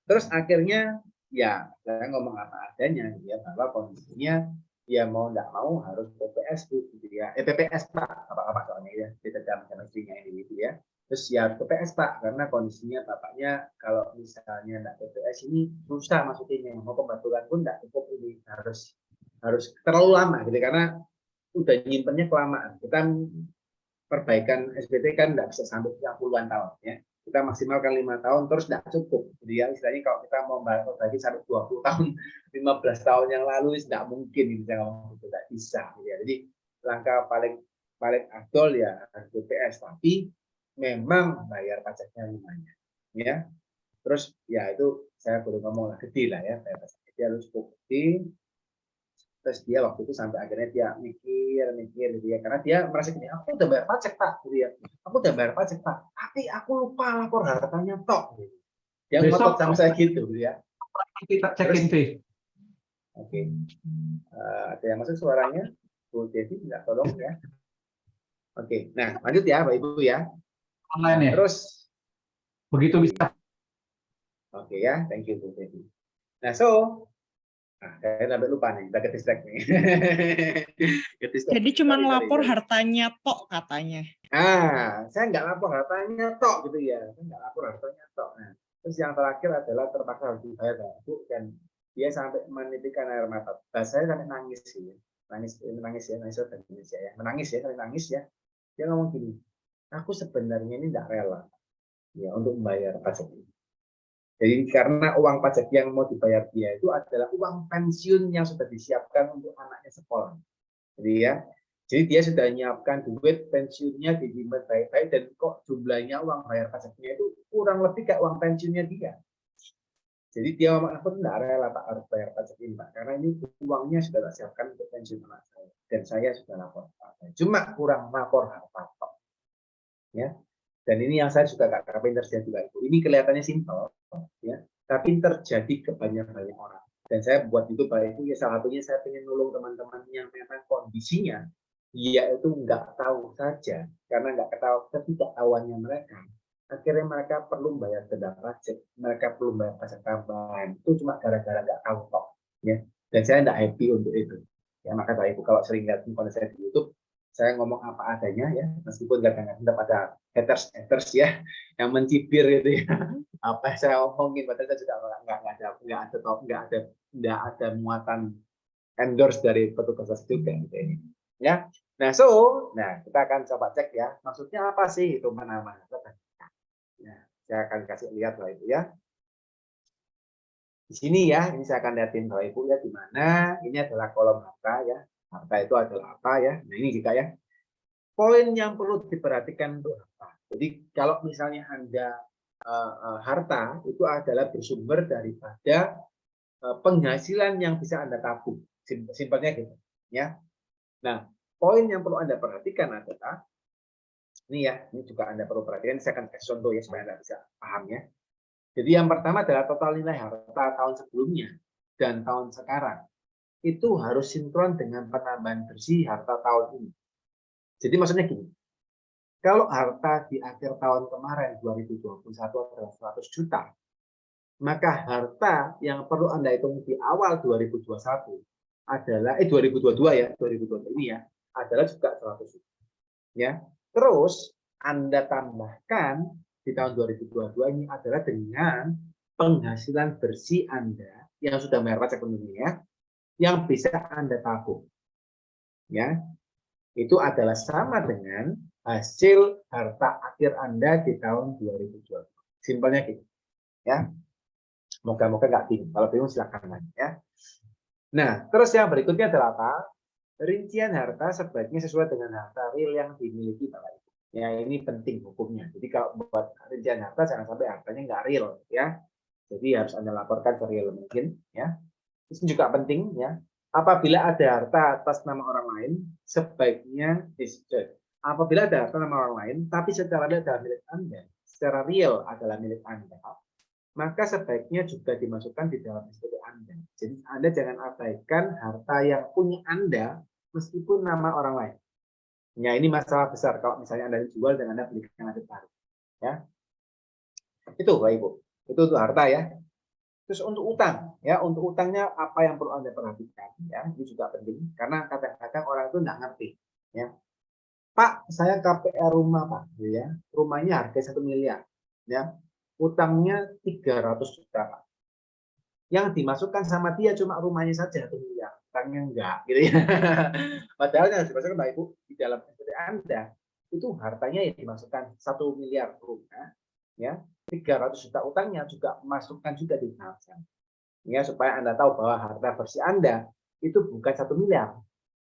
Terus akhirnya ya saya ngomong apa adanya ya, bahwa kondisinya ya mau tidak mau harus PPS gitu ya, PPS Pak, apa soalnya ya, tidak sama istrinya ini gitu ya. Terus ya PPS Pak, karena kondisinya bapaknya kalau misalnya tidak PPS ini susah masukinnya, mau pembantuan pun tidak cukup, ini harus terlalu lama gitu, karena udah nyimpennya kelamaan. Kita perbaikan SPT kan tidak bisa sampai 30-an tahun ya. kita maksimalkan 5 tahun, terus tidak cukup. Jadi ya, istilahnya kalau kita mau bagi sampai 20 tahun, 15 tahun yang lalu, tidak mungkin, tidak bisa. Ya. Jadi langkah paling afdol ya BPS, tapi memang bayar pajaknya lumayan. Ya. Terus ya itu saya baru ngomong lah, gede lah ya, bayar pajak dia harus cukup gede. Terus dia waktu itu sampai akhirnya dia mikir gitu ya, karena dia merasa gini, aku udah bayar pajak Pak, gitu ya, aku udah bayar pajak Pak, tapi aku lupa lapor hartanya tok. Gitu. Dia ngotot sama saya gitu ya.
Kita cekin sih.
Oke, ada yang masuk suaranya, Bu Devi, nggak tolong ya. Oke, nah lanjut ya Bapak Ibu ya.
Online ya.
Terus
Begitu bisa.
oke ya, thank you Bu Devi. Nah saya sampai lupa nih, kita ke-distract nih.
Jadi cuma lapor hartanya tok katanya.
Saya nggak lapor hartanya tok gitu ya. Saya nggak lapor hartanya tok. Nah, terus yang terakhir adalah terpaksa harus dibayar Bu, dan dia sampai menitikkan air mata. Saya sampai nangis sih. Nangis Indonesia ya. Menangis ya, sampai nangis ya. Dia ngomong gini, aku sebenarnya ini nggak rela ya untuk membayar pajak ini. Jadi karena uang pajak yang mau dibayar dia itu adalah uang pensiun yang sudah disiapkan untuk anaknya sekolah. Jadi dia sudah menyiapkan duit pensiunnya di baik-baik, dan kok jumlahnya uang bayar pajaknya itu kurang lebih kayak uang pensiunnya dia. Jadi dia ngomong, aku tidak rela Pak harus bayar pajak ini Pak, karena ini uangnya sudah tak siapkan untuk pensiun anak saya, dan saya sudah lapor Pak. Cuma kurang lapor harta Pak. Ya. Dan ini yang saya juga nggak terjadi juga itu. Ini kelihatannya simpel, ya, tapi terjadi ke banyak orang. Dan saya buat itu Pak Ibu, ya salah satunya saya ingin nolong teman-teman yang memang kondisinya dia itu nggak tahu saja, karena nggak ketahui ketidaktahuannya mereka. Akhirnya mereka perlu bayar denda pajak, mereka perlu bayar pajak tambahan. Itu cuma gara-gara nggak tahu kok, ya. Dan saya nggak happy untuk itu. Ya, maka Pak Ibu kalau sering lihat konten saya di YouTube, saya ngomong apa adanya ya, meskipun kadang-kadang ada haters ya yang mencibir gitu ya. Apa saya omongin, padahal saya juga nggak ada muatan endorse dari petugas juga gitu ya. Nah kita akan coba cek ya, maksudnya apa sih itu mana-mana. Ya, saya akan kasih lihat lah itu ya. Di sini ya, ini saya akan lihatin Bapak Ibu ya, di mana ini adalah kolom harta ya. Harta itu adalah apa ya? Nah ini juga ya. Poin yang perlu diperhatikan itu apa? Jadi kalau misalnya Anda harta itu adalah bersumber daripada penghasilan yang bisa Anda tabung. Simpelnya gitu ya. Nah, poin yang perlu Anda perhatikan adalah ini ya, ini juga Anda perlu perhatikan. Saya akan kasih contoh ya supaya Anda bisa paham ya. Jadi yang pertama adalah total nilai harta tahun sebelumnya dan tahun sekarang itu harus sinkron dengan penambahan bersih harta tahun ini. Jadi maksudnya gini, kalau harta di akhir tahun kemarin 2021 adalah 100 juta, maka harta yang perlu Anda hitung di awal 2021 adalah 2022 ya, 2022 ini ya, adalah juga 100 juta. Ya. Terus Anda tambahkan di tahun 2022 ini adalah dengan penghasilan bersih Anda yang sudah bayar pajak tentunya, yang bisa Anda tabung. Ya. Itu adalah sama dengan hasil harta akhir Anda di tahun 2020. Simpelnya gitu. Ya. Moga-moga nggak bingung. Kalau bingung silakan nanya ya. Nah, terus yang berikutnya adalah apa? Rincian harta sebaiknya sesuai dengan harta real yang dimiliki Bapak Ibu. Ya, ini penting hukumnya. Jadi kalau buat rincian harta jangan sampai hartanya nggak real ya. Jadi harus Anda laporkan real mungkin ya. Itu juga penting ya. Apabila ada harta atas nama orang lain, sebaiknya apabila ada harta nama orang lain, tapi secara real adalah milik Anda, secara real adalah milik Anda, maka sebaiknya juga dimasukkan di dalam SPT Anda. Jadi Anda jangan abaikan harta yang punya Anda meskipun nama orang lain. Ya, ini masalah besar kalau misalnya Anda dijual dan Anda belikan aset baru. Ya. Itu Bapak Ibu. Itu untuk harta ya. Terus untuk utang, ya untuk utangnya apa yang perlu Anda perhatikan, ya ini juga penting karena kadang-kadang orang itu nggak ngerti, ya. Pak, saya KPR rumah Pak, ya rumahnya harga 1 miliar, ya utangnya 300 juta Pak. Yang dimasukkan sama dia cuma rumahnya saja 1 miliar, utangnya enggak, gitu ya. Padahal yang dimasukkan Bapak Ibu di dalam SPT Anda itu hartanya yang dimasukkan 1 miliar rumah ya 300 juta utangnya juga masukkan juga di tahap sana. Ya, supaya Anda tahu bahwa harta bersih Anda itu bukan 1 miliar,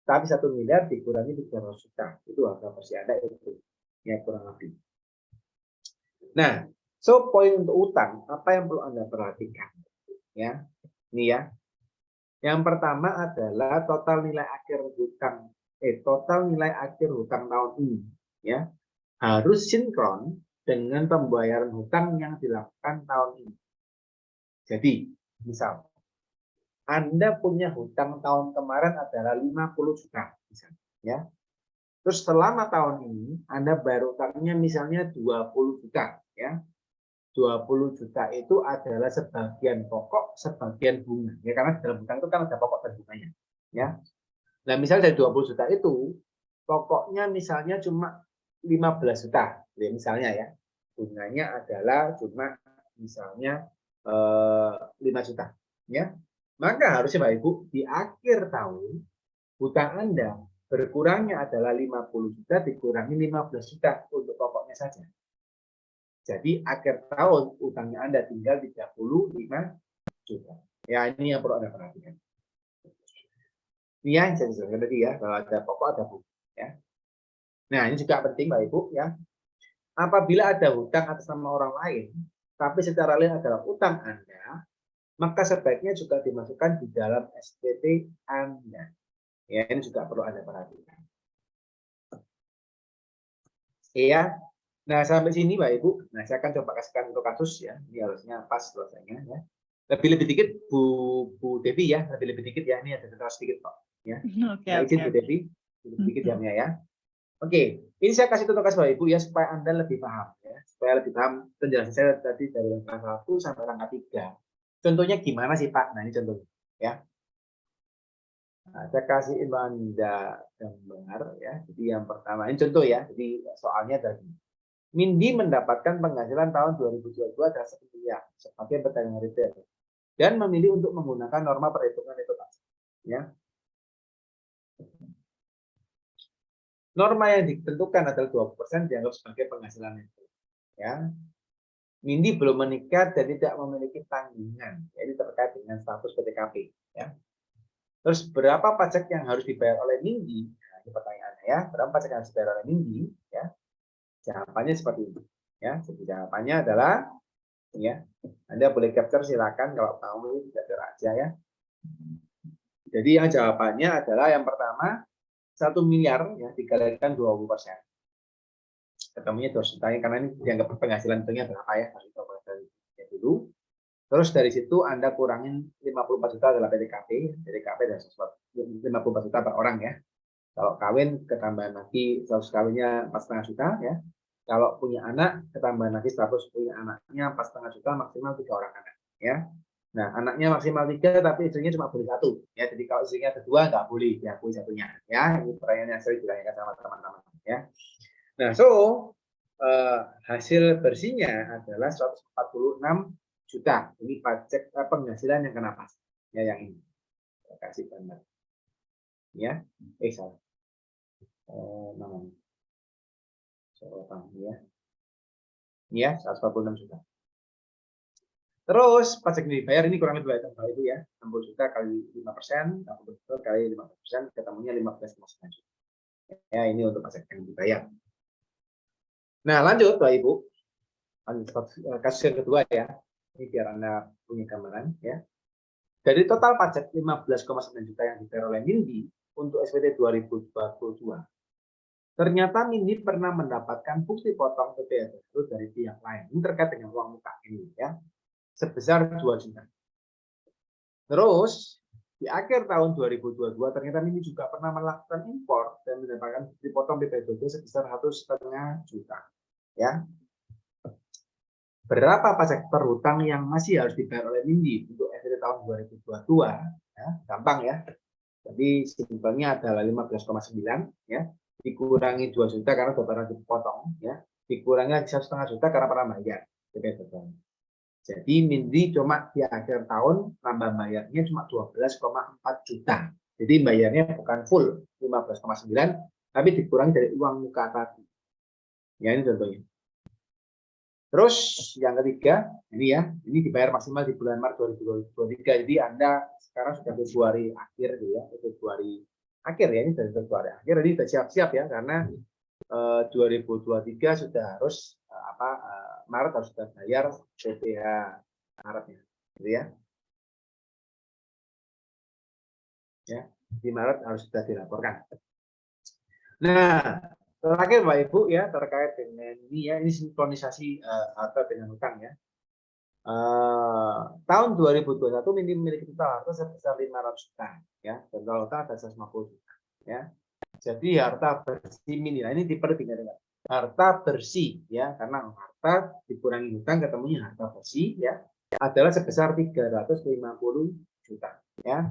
tapi 1 miliar dikurangi 300 juta. Itu harta bersih Anda itu. Ya, kurang lebih. Nah, so poin untuk utang, apa yang perlu Anda perhatikan? Ya, ini ya. Yang pertama adalah total nilai akhir hutang tahun ini, ya. Harus sinkron dengan pembayaran hutang yang dilakukan tahun ini. Jadi, misal Anda punya hutang tahun kemarin adalah 50 juta, misalnya, ya. Terus selama tahun ini Anda bayar hutangnya misalnya 20 juta, ya. 20 juta itu adalah sebagian pokok, sebagian bunga. Ya, karena dalam hutang itu kan ada pokok dan bunganya, ya. Nah, misalnya dari 20 juta itu pokoknya misalnya cuma 15 juta, ya, misalnya ya. Bunganya adalah cuma misalnya 5 juta, ya. Maka harusnya Bapak Ibu di akhir tahun hutang Anda berkurangnya adalah 50 juta dikurangi 15 juta untuk pokoknya saja. Jadi akhir tahun utangnya Anda tinggal 35 juta. Ya, ini yang perlu Anda perhatikan. Ini yang saya jelaskan tadi ya, bahwa ada pokok ada bunga, ya. Nah, ini juga penting Bapak Ibu, ya. Apabila ada hutang atas nama orang lain, tapi secara real adalah utang Anda, maka sebaiknya juga dimasukkan di dalam SPT Anda. Ya, ini juga perlu Anda perhatikan. Iya. Nah, sampai sini Bapak Ibu. Nah, saya akan coba kasihkan untuk kasus ya. Ini harusnya pas selesainya ya. Lebih dikit Bu Devi ya, lebih dikit ya. Ini ada terus sedikit kok ya.
Oke,
Nah, izin Bu Devi, lebih dikit jamnya ya. Oke, ini saya kasih contoh Bapak Ibu ya supaya Anda lebih paham ya. Supaya lebih paham penjelasan saya tadi dari angka 1 sampai angka 3. Contohnya gimana sih Pak? Nah, ini contohnya ya. Nah, saya kasih Anda gambar ya. Jadi yang pertama ini contoh ya. Jadi soalnya tadi Mindy mendapatkan penghasilan tahun 2022 adalah 1 miliar sebagai pedagang retail dan memilih untuk menggunakan norma perhitungan neto pajak. Ya. Norma yang ditentukan adalah 20% dianggap sebagai penghasilan neto. Ya. Mindy belum menikah dan tidak memiliki tanggungan. Jadi terkait dengan status PTKP. Ya. Terus berapa pajak yang harus dibayar oleh Mindy? Nah, ini pertanyaannya ya. Berapa pajak yang harus dibayar oleh Mindy? Ya. Jawabannya seperti ini. Ya, jadi jawabannya adalah ya. Anda boleh capture silakan kalau tahu tidak aja ya. Jadi yang jawabannya adalah yang pertama 1 miliar ya dikalikan 20%. Ketemunya 2 juta karena ini dianggap penghasilan tentunya berapa ya? Harus coba dari dulu. Terus dari situ Anda kurangin 54 juta adalah PTKP. PTKP dan 54 juta per orang ya. Kalau kawin ketambahan lagi 100 kawinnya 4,5 juta ya. Kalau punya anak ketambahan lagi 100 punya anaknya 4,5 juta maksimal 3 orang anak ya. Nah, anaknya maksimal 3 tapi istrinya cuma boleh 1 ya. Jadi kalau istrinya ada 2 nggak boleh diakui satunya ya. Ini pertanyaan yang sering ditanyakan sama teman-teman ya. Nah, hasil bersihnya adalah 146 juta. Ini pajak penghasilan yang kena pajak ya yang ini. Saya kasih gambar. Ya. Salah. Namanya. Ya. Ya, 146 juta. Terus pajak yang dibayar ini kurang lebih Bapak Ibu ya, 60 juta kali 5%, 60 juta kali 15%, ketemunya 15,9 juta. Ya, ini untuk pajak yang dibayar. Nah, lanjut Bapak Ibu. Kasus yang kedua ya. Ini biar Anda punya gambaran ya. Dari total pajak 15,9 juta yang dibayar oleh Mindy untuk SPT 2022. Ternyata Mindy pernah mendapatkan bukti potong PPh baru dari pihak lain. Ini terkait dengan uang muka ini ya. Sebesar 2 juta. Terus di akhir tahun 2022 ternyata Mindy juga pernah melakukan impor dan mendapatkan bukti potong PPh sebesar 1,5 juta. Ya. Berapa pajak perhutang yang masih harus dibayar oleh Mindy untuk SPT tahun 2022? Ya, gampang ya. Jadi simpelnya adalah 15,9 ya. Dikurangi 2 juta karena sudah pernah dipotong ya, dikurangi 1,5 juta karena pernah bayar. Jadi Mindy cuma di akhir tahun nambah bayarnya cuma 12,4 juta. Jadi bayarnya bukan full 15,9 tapi dikurangi dari uang muka tadi. Ya ini contohnya. Terus yang ketiga, ini ya, ini dibayar maksimal di bulan Maret 2023. Jadi Anda sekarang sudah Februari akhir gitu ya, Februari akhir ya, ini dari Februari akhir, jadi sudah siap-siap ya, karena 2023 sudah harus Maret harus sudah bayar PPh Maretnya, gitu ya. Ya, di Maret harus sudah dilaporkan. Nah, terakhir Bapak Ibu ya, terkait dengan ini ya, ini sinkronisasi harta dengan utang ya. Tahun 2021 Mindi memiliki total harta sebesar 500 juta ya, total utang ada 150 juta ya. Jadi harta bersih Mindi, nah ini diperhatikan dengan harta bersih ya, karena harta dikurangi hutang ketemunya harta bersih ya, adalah sebesar 350 juta ya.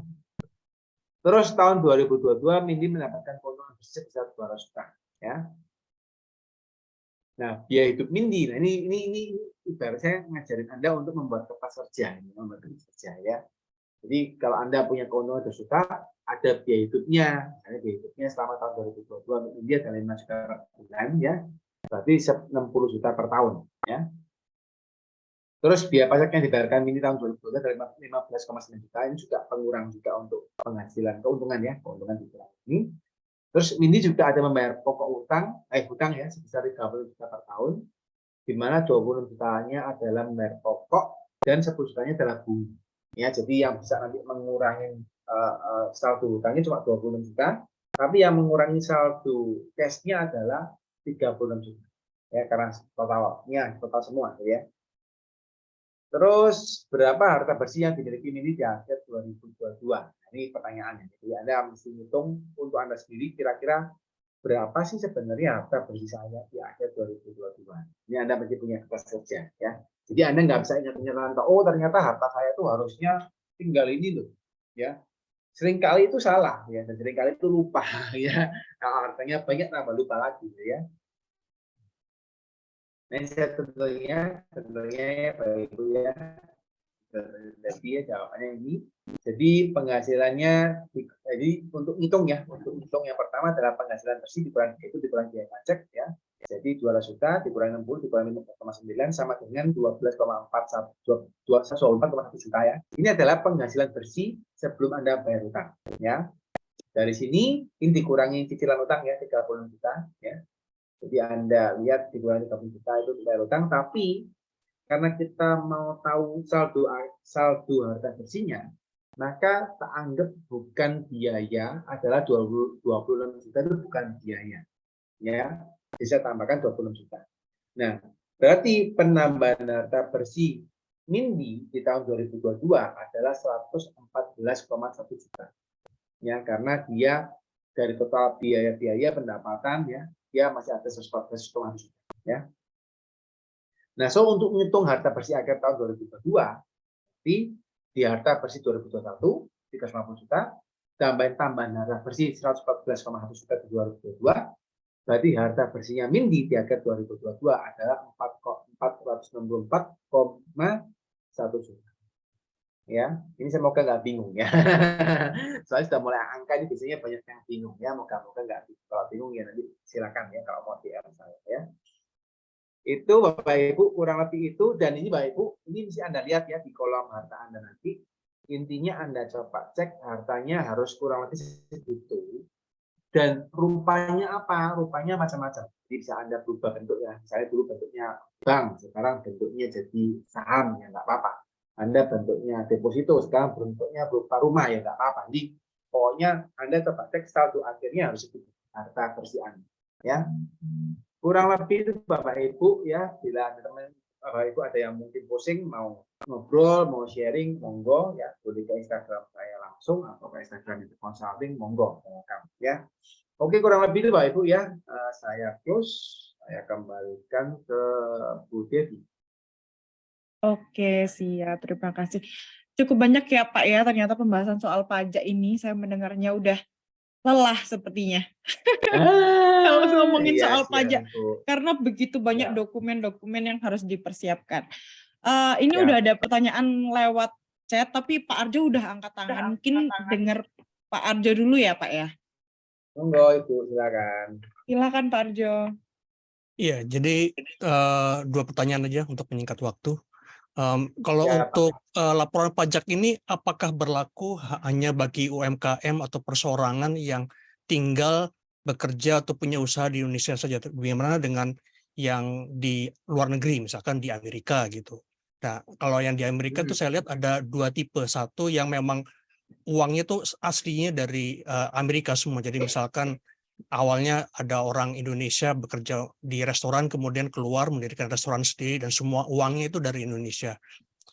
Terus tahun 2022 Mindi mendapatkan keuntungan bersih sebesar 200 juta ya. Nah, biaya hidup Mindi, nah ini ibarat saya ngajarin Anda untuk membuat kertas kerja, membuat kertas kerja ya. Jadi kalau Anda punya keuntungan 2 juta, ada biaya hidupnya. Misalnya biaya hidupnya selama tahun 2022 Mindi ada 5 juta per bulan ya. Berarti 60 juta per tahun ya. Terus biaya pajak yang dibayarkan Mindi tahun 2022 adalah 15,9 juta, ini juga pengurang juga untuk penghasilan keuntungan ya, keuntungan dikurangi. Terus Mindi juga ada membayar pokok hutang ya sebesar 30 juta per tahun, di mana 26 jutanya adalah membayar pokok dan 10 jutanya adalah bunga. Ya, jadi yang bisa nanti mengurangi saldo hutangnya cuma 26 juta, tapi yang mengurangi saldo cash-nya adalah 36 juta. Ya, karena total semua ya. Terus berapa harta bersih yang dimiliki Mindi di akhir 2022? Nah, ini pertanyaannya. Jadi Anda mesti hitung untuk Anda sendiri kira-kira berapa sih sebenarnya harta bersih saya di akhir 2022. Ini Anda mesti punya kertas kerja ya. Jadi Anda nggak bisa ingat-ingat, oh ternyata harta saya itu harusnya tinggal ini loh ya. Seringkali itu salah ya, dan seringkali itu lupa ya. Nah, hartanya banyak tambah lupa lagi ya. Nah, tentunya ya Bapak Ibu ya, jadi ya jawabannya ini. Jadi penghasilannya, jadi untuk hitung ya, yang pertama adalah penghasilan bersih dikurangi biaya pajak ya. Jadi 200 juta dikurangi 60 dikurangi 5,9 sama dengan 12,1 juta ya. Ini adalah penghasilan bersih sebelum Anda bayar utang ya. Dari sini ini dikurangi cicilan utang ya 36 juta ya. Jadi Anda lihat dikurangi 30 juta itu bayar utang, tapi karena kita mau tahu saldo harta bersihnya, maka tak anggap bukan biaya adalah 26 juta itu bukan biaya. Ya, bisa tambahkan 26 juta. Nah, berarti penambahan harta bersih Mindi di tahun 2022 adalah 114,1 juta. Ya, karena dia dari total biaya pendapatan ya, dia masih ada 114,1 juta ya. Nah, untuk menghitung harta bersih akhir tahun 2022, di harta bersih 2021 350 juta, tambahan harta bersih 114,1 juta di 2022, berarti harta bersihnya Mindi di akhir 2022 adalah 464,1 juta. Ya, ini semoga nggak bingung ya. Soalnya sudah mulai angka ini biasanya banyak yang bingung ya. Moga-moga nggak bingung. Kalau bingung ya nanti silakan ya kalau mau DM saya ya. Itu Bapak Ibu kurang lebih itu, dan ini Bapak Ibu ini bisa Anda lihat ya di kolom harta Anda nanti. Intinya Anda coba cek hartanya harus kurang lebih segitu. Dan rupanya apa? Rupanya macam-macam. Jadi bisa Anda berubah bentuknya. Misalnya dulu bentuknya bank, sekarang bentuknya jadi saham ya nggak apa-apa. Anda bentuknya deposito, sekarang bentuknya berupa rumah ya nggak apa-apa. Jadi pokoknya Anda coba cek saldo akhirnya harus itu harta bersih Anda. Ya, kurang lebih itu Bapak Ibu ya. Bila teman Bapak Ibu ada yang mungkin pusing mau ngobrol, mau sharing, monggo ya, boleh ke Instagram saya langsung atau ke Instagram itu consulting, monggo ya. Oke, kurang lebih itu Bapak Ibu ya. Saya close, saya kembalikan ke Bu Devi.
Oke, siap. Terima kasih. Cukup banyak ya Pak ya, ternyata pembahasan soal pajak ini saya mendengarnya udah lelah sepertinya. Kalau ngomongin soal pajak, karena begitu banyak dokumen-dokumen yang harus dipersiapkan. Ini udah ada pertanyaan lewat chat, tapi Pak Arjo udah angkat tangan. Mungkin dengar Pak Arjo dulu ya Pak ya.
Monggo Ibu, silakan.
Silakan Pak Arjo.
Iya, jadi dua pertanyaan aja untuk menyingkat waktu. Kalau
Ya,
untuk laporan pajak ini, apakah berlaku hanya bagi UMKM atau perseorangan yang tinggal bekerja atau punya usaha di Indonesia saja? Bagaimana dengan yang di luar negeri, misalkan di Amerika gitu? Nah, kalau yang di Amerika tuh saya lihat ada dua tipe. Satu yang memang uangnya tuh aslinya dari Amerika semua. Jadi misalkan awalnya ada orang Indonesia bekerja di restoran, kemudian keluar mendirikan restoran sendiri, dan semua uangnya itu dari Indonesia.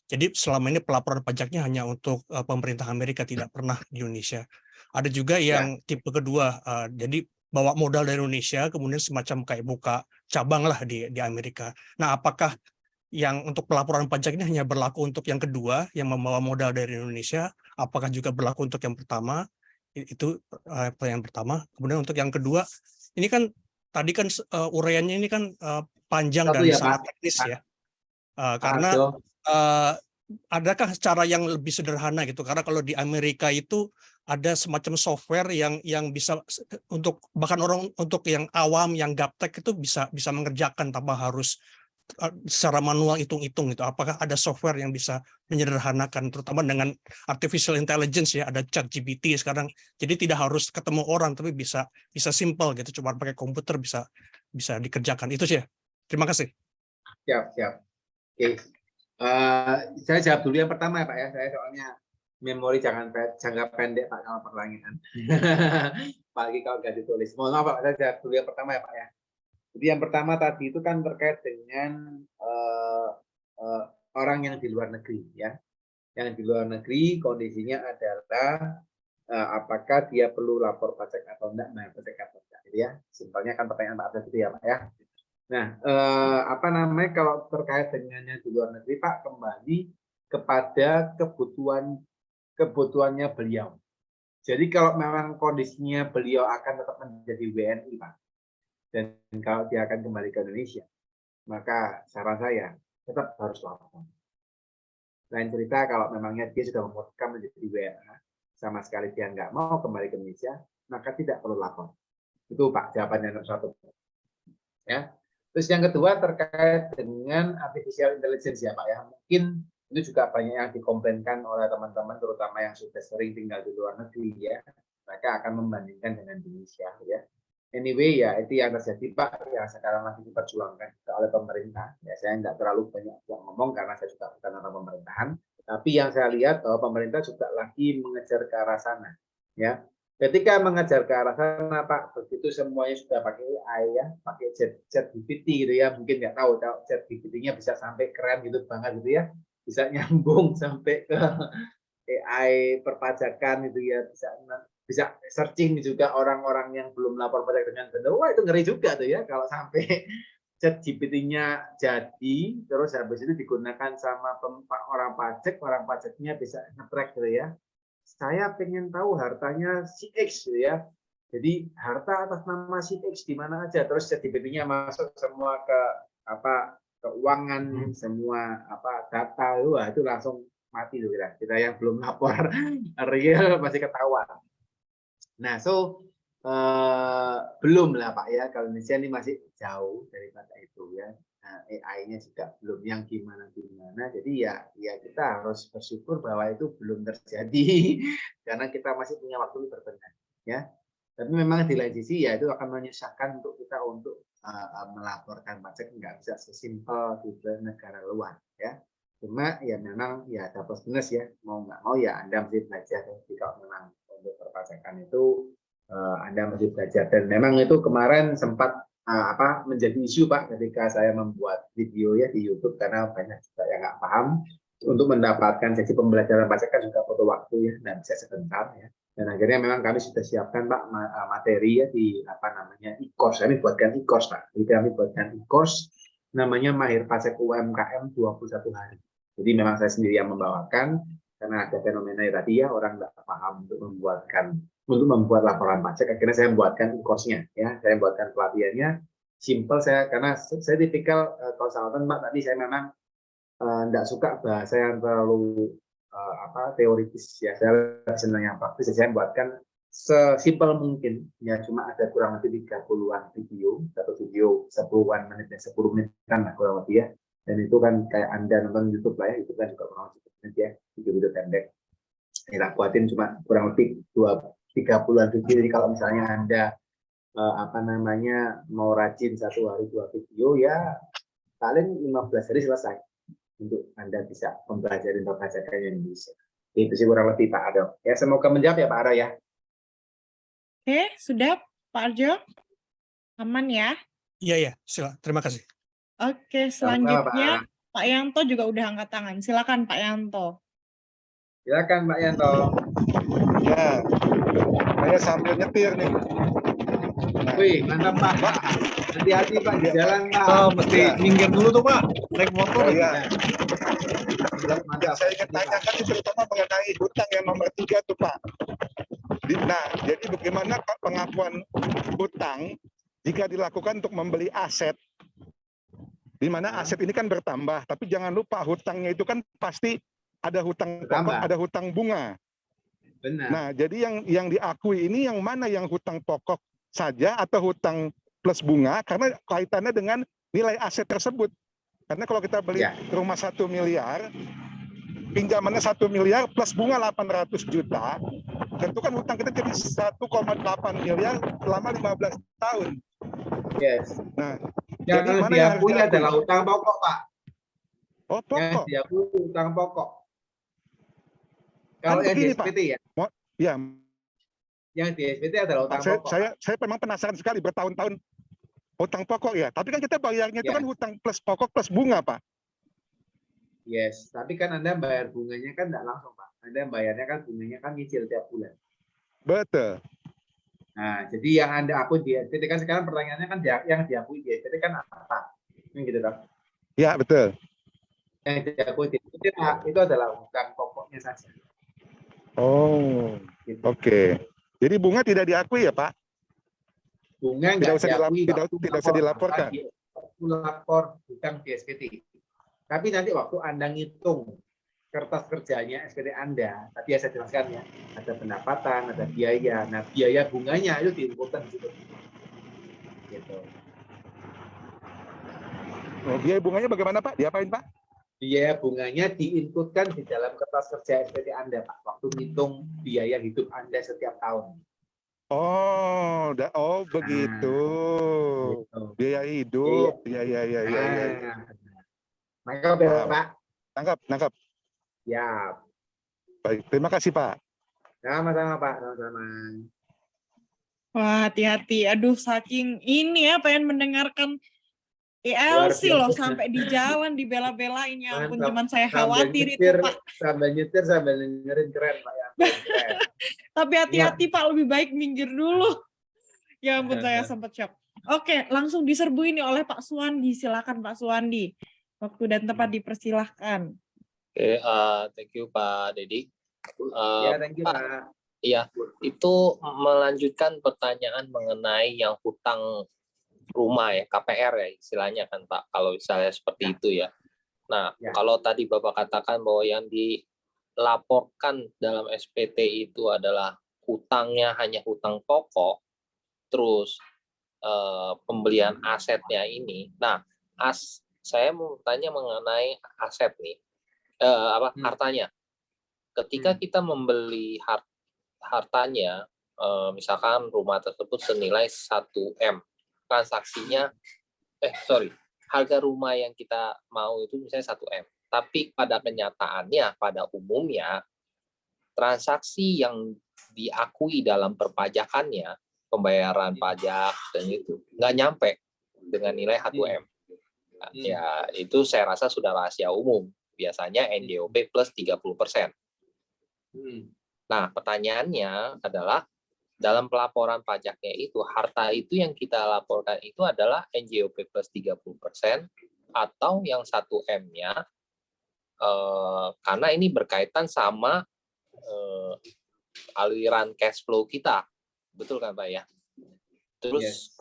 Jadi selama ini pelaporan pajaknya hanya untuk pemerintah Amerika, tidak pernah di Indonesia. Ada juga yang tipe kedua, jadi bawa modal dari Indonesia, kemudian semacam kayak buka cabang lah di Amerika. Nah, apakah yang untuk pelaporan pajak ini hanya berlaku untuk yang kedua, yang membawa modal dari Indonesia? Apakah juga berlaku untuk yang pertama? Itu pertanyaan pertama. Kemudian untuk yang kedua, ini kan tadi kan uraiannya ini kan panjang
satu
dan
ya
sangat
Pak.
teknis ya.
Pak
Karena
Ardo.
adakah cara yang lebih sederhana gitu? Karena kalau di Amerika itu ada semacam software yang bisa untuk bahkan orang untuk yang awam, yang gaptek itu bisa mengerjakan tanpa harus secara manual hitung-hitung gitu. Apakah ada software yang bisa menyederhanakan, terutama dengan artificial intelligence ya, ada ChatGPT sekarang. Jadi tidak harus ketemu orang, tapi bisa simple gitu, cuma pakai komputer bisa dikerjakan. Itu sih ya. Terima kasih.
Siap. Oke. Saya jawab dulu yang pertama ya Pak ya. Saya soalnya memori jangka pendek Pak kalau pertanyaan. Apalagi kalau nggak ditulis. Mohon maaf Pak, saya jawab dulu yang pertama ya Pak ya. Jadi yang pertama tadi itu kan terkait dengan orang yang di luar negeri ya. Yang di luar negeri kondisinya adalah apakah dia perlu lapor pajak atau enggak, nah pajak atau enggak, gitu ya. Simpelnya kan pertanyaan Pak Abdul itu ya Pak ya. Nah, apa namanya kalau terkait dengan yang di luar negeri Pak, kembali kepada kebutuhannya beliau. Jadi kalau memang kondisinya beliau akan tetap menjadi WNI Pak, dan kalau dia akan kembali ke Indonesia, maka saran saya tetap harus lapor. Lain cerita kalau memangnya dia sudah memutuskan menjadi WNA, sama sekali dia nggak mau kembali ke Indonesia, maka tidak perlu lapor. Itu Pak jawabannya nomor satu. Ya. Terus yang kedua terkait dengan artificial intelligence ya Pak ya. Mungkin itu juga banyak yang dikomplainkan oleh teman-teman, terutama yang sudah sering tinggal di luar negeri ya. Mereka akan membandingkan dengan Indonesia ya. Anyway ya itu yang terjadi Pak, yang sekarang lagi diperjuangkan oleh pemerintah. Ya saya nggak terlalu banyak yang ngomong karena saya juga bukan orang pemerintahan. Tapi yang saya lihat bahwa pemerintah juga lagi mengejar ke arah sana. Ya, ketika mengejar ke arah sana Pak, begitu semuanya sudah pakai AI ya, pakai ChatGPT gitu ya. Mungkin nggak tahu ChatGPT-nya bisa sampai keren gitu banget gitu ya. Bisa nyambung sampai ke AI perpajakan gitu ya, bisa searching juga orang-orang yang belum lapor pajak dengan benar. Wah itu ngeri juga tuh ya kalau sampai ChatGPT-nya jadi, terus habis itu digunakan sama orang pajaknya bisa nge-track gitu ya. Saya pengen tahu hartanya si X gitu ya. Jadi harta atas nama si X di mana aja, terus ChatGPT-nya masuk semua ke keuangan, semua data, wah itu langsung mati tuh kita yang belum lapor real masih ketahuan. Nah, belum lah Pak ya, kalau Indonesia ini masih jauh daripada itu ya. Nah, AI-nya juga belum yang gimana-gimana. Jadi ya kita harus bersyukur bahwa itu belum terjadi karena kita masih punya waktu berbenah ya. Tapi memang di lain sisi ya itu akan menyusahkan untuk kita untuk melaporkan pajak, nggak bisa sesimpel di negara luar ya. Cuma ya memang ya ada plus minus ya, mau nggak mau ya Anda mesti belajar. Jadi kalau memang untuk perpajakan itu Anda mesti belajar, dan memang itu kemarin sempat menjadi isu Pak ketika saya membuat video ya di YouTube karena banyak juga yang nggak paham. Untuk mendapatkan sesi pembelajaran pajak kan juga butuh waktu ya, dan bisa sebentar ya. Dan akhirnya memang kami sudah siapkan Pak materi ya di e-course. Kami buatkan e-course Pak. Jadi kami buatkan e-course namanya Mahir Pajak UMKM 21 hari. Jadi memang saya sendiri yang membawakan karena ada fenomena tadi ya, orang nggak paham untuk membuat laporan pajak. Akhirnya saya membuatkan e-course-nya ya. Saya membuatkan pelatihannya simple karena saya tipikal konsultan Pak. Tadi saya memang nggak suka bahasa yang terlalu teoritis ya. Saya senang yang praktis. Saya buatkan sesimpel mungkin, ya cuma ada kurang lebih 30-an video, satu video 10-an menit, 10 menitan lah kurang lebih ya. Dan itu kan kayak Anda nonton YouTube lah ya, itu kan juga kurang lebih 10 menit ya, video-video pendek. Kita buatin cuma kurang lebih 30-an video. Jadi kalau misalnya Anda mau rajin satu hari 2 video ya paling 15 hari selesai untuk Anda bisa mempelajari bahasa Indonesia. Itu sih kurang lebih Pak Arjo. Ya semoga menjawab ya Pak Arjo ya.
Oke, sudah Pak Arjo? Aman ya?
Iya, silakan. Terima kasih.
Oke, selanjutnya Pak Yanto juga udah angkat tangan. Silakan Pak Yanto.
Silakan Pak Yanto.
Ya, saya sambil nyetir nih.
Wih, mantap Pak. Hati-hati Pak di jalan Pak.
Oh, mesti minggir dulu tuh Pak. Naik motor.
Ya,
Mantap.
saya ingin tanyakan terutama mengenai hutang yang nomor 3 tuh Pak. Nah, jadi bagaimana Pak pengakuan hutang jika dilakukan untuk membeli aset? Di mana aset ini kan bertambah, tapi jangan lupa hutangnya itu kan pasti ada hutang pokok, ada hutang bunga.
Benar.
Nah, jadi yang diakui ini yang mana, yang hutang pokok saja atau hutang plus bunga, karena kaitannya dengan nilai aset tersebut. Karena kalau kita beli rumah 1 miliar, pinjamannya 1 miliar plus bunga 800 juta, tentu kan hutang kita jadi 1,8 miliar selama 15 tahun.
Yes.
Nah,
yang
jadi mana
diakui
yang
adalah hutang pokok Pak.
Oh,
Yang
pokok.
diakui hutang pokok. Kalau yang di
begini,
SPT ya.
Ya,
Yang di SPT adalah hutang pokok.
saya memang penasaran sekali bertahun-tahun hutang pokok ya. Tapi kan kita bayarnya itu kan hutang plus pokok plus bunga, Pak.
Yes, tapi kan Anda bayar bunganya kan tidak langsung Pak. Anda bayarnya kan bunganya kan nyicil tiap bulan.
Betul.
Nah, jadi yang Anda akui di SPT kan sekarang pertanyaannya kan yang diakui di SPT kan apa? Yang gitu dong.
Ya, betul.
Yang diakui di SPT itu adalah hutang pokoknya saja.
Oh,
Gitu.
oke. Jadi bunga tidak diakui ya, Pak?
Bunga
Tidak usah
diakui,
tidak usah dilaporkan.
Lapor hutang di SPT. Tapi nanti waktu Anda ngitung kertas kerjanya SPT Anda, tadi saya jelaskan ya, ada pendapatan, ada biaya. Nah, biaya bunganya itu diinputkan di situ. Gitu.
Oh, biaya bunganya bagaimana, Pak? Diapain, Pak?
Biaya bunganya diinputkan di dalam kertas kerja SPT Anda, Pak, waktu ngitung biaya hidup Anda setiap tahun.
Oh, begitu.
Gitu.
Biaya hidup. Iya.
Nangkap ya, Pak?
Nangkap.
Ya.
Baik, terima kasih, Pak.
Sama-sama, Pak. Sama-sama.
Wah, hati-hati. Aduh, saking ini ya, pengen mendengarkan ELC loh, sampai di jalan dibela-belain. Ya ampun, cuman saya khawatir itu, Pak.
Sambil nyetir, sambil dengerin, keren, Pak. Ya, keren.
Tapi hati-hati, Pak. Lebih baik minggir dulu. Ya ampun, saya sempat shock. Oke, langsung diserbu ini oleh Pak Suwandi. Silakan, Pak Suwandi. Waktu dan tempat dipersilahkan.
Oke, thank you Pak Dedi.
Ya, thank you, Pak.
Iya, itu melanjutkan pertanyaan mengenai yang hutang rumah ya, KPR ya istilahnya kan Pak, kalau misalnya seperti itu ya. Nah, kalau tadi Bapak katakan bahwa yang dilaporkan dalam SPT itu adalah hutangnya hanya hutang pokok, terus pembelian asetnya ini. Nah, saya mau tanya mengenai aset nih, hartanya. Ketika kita membeli hartanya, misalkan rumah tersebut senilai 1M, transaksinya, harga rumah yang kita mau itu misalnya 1M. Tapi pada kenyataannya, pada umumnya, transaksi yang diakui dalam perpajakannya, pembayaran pajak dan itu nggak nyampe dengan nilai 1M. Ya, itu saya rasa sudah rahasia umum. Biasanya NJOP plus 30%. Nah, pertanyaannya adalah dalam pelaporan pajaknya itu, harta itu yang kita laporkan itu adalah NJOP plus 30% atau yang 1M-nya, karena ini berkaitan sama aliran cash flow kita. Betul kan, Pak ya? Terus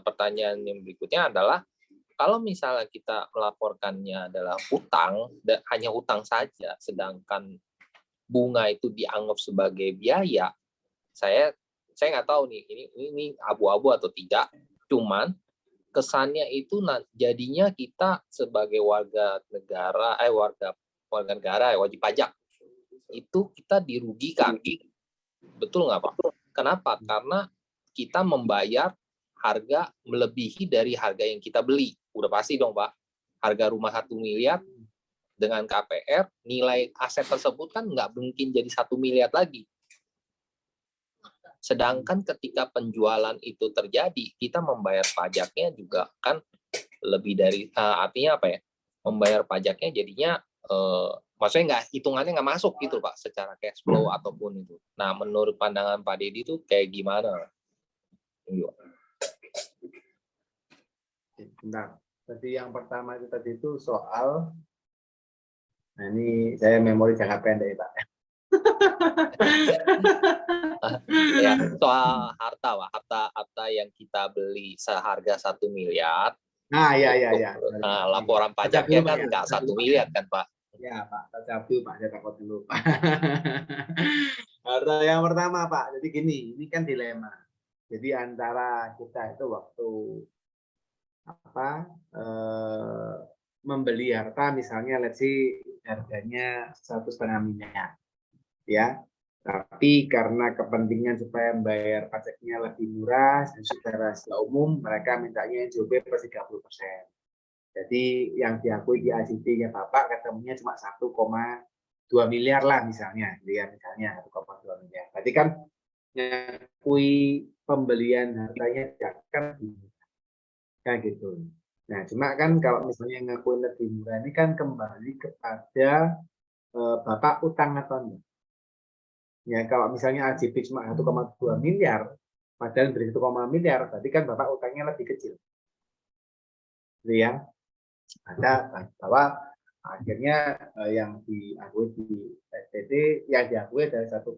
pertanyaan yang berikutnya adalah, kalau misalnya kita melaporkannya adalah hutang, dan hanya hutang saja, sedangkan bunga itu dianggap sebagai biaya, saya nggak tahu nih ini abu-abu atau tidak. Cuman kesannya itu jadinya kita sebagai warga negara wajib pajak itu kita dirugikan. Betul nggak Pak? Kenapa? Karena kita membayar harga melebihi dari harga yang kita beli. Udah pasti dong Pak. Harga rumah 1 miliar dengan KPR, nilai aset tersebut kan nggak mungkin jadi 1 miliar lagi. Sedangkan ketika penjualan itu terjadi, kita membayar pajaknya juga kan lebih dari, artinya apa ya? Membayar pajaknya jadinya, maksudnya hitungannya nggak masuk gitu Pak, secara cash flow ataupun itu. Nah, menurut pandangan Pak Deddy itu kayak gimana?
Bentar. Jadi yang pertama itu tadi itu soal, nah ini saya memori jangka pendek Pak.
Ya, soal harta Pak, harta yang kita beli seharga 1 miliar.
Nah, ya.
Nah, laporan pajaknya kan nggak 1 miliar kan Pak?
Ya Pak, saya takut dulu Pak. Harta yang pertama Pak, jadi gini, ini kan dilema. Jadi antara kita itu waktu membeli harta misalnya let's say harganya 1,5 miliar ya, tapi karena kepentingan supaya membayar pajaknya lebih murah dan secara umum mereka mintanya NJOP plus 30%. Jadi yang diakui di AJP-nya Bapak ketemunya cuma 1,2 miliar lah misalnya, ya misalnya 1,2 miliar. Berarti kan ngakui pembelian hartanya kan kayak gitu. Nah, cuma kan kalau misalnya ngakuin lebih murah ini kan kembali kepada Bapak utang atau enggak. Ya, kalau misalnya AJP cuma 1,2 miliar, padahal beri 1, miliar, berarti kan Bapak utangnya lebih kecil. Gitu ya. Ada bahwa akhirnya yang diakui di SPT yang diakui adalah 1,2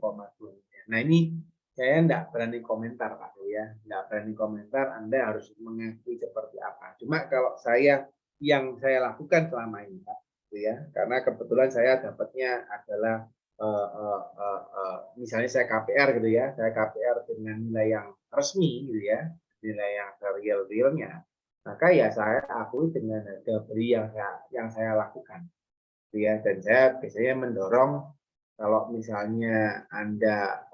miliar. Nah, ini saya enggak berani komentar Pak ya, enggak berani komentar, Anda harus mengakui seperti apa. Cuma kalau yang saya lakukan selama ini Pak, ya, karena kebetulan saya dapatnya adalah misalnya saya KPR gitu ya, saya KPR dengan nilai yang resmi gitu ya, nilai yang real-realnya, maka ya saya akui dengan harga beli yang saya lakukan, gitu ya. Dan saya biasanya mendorong kalau misalnya Anda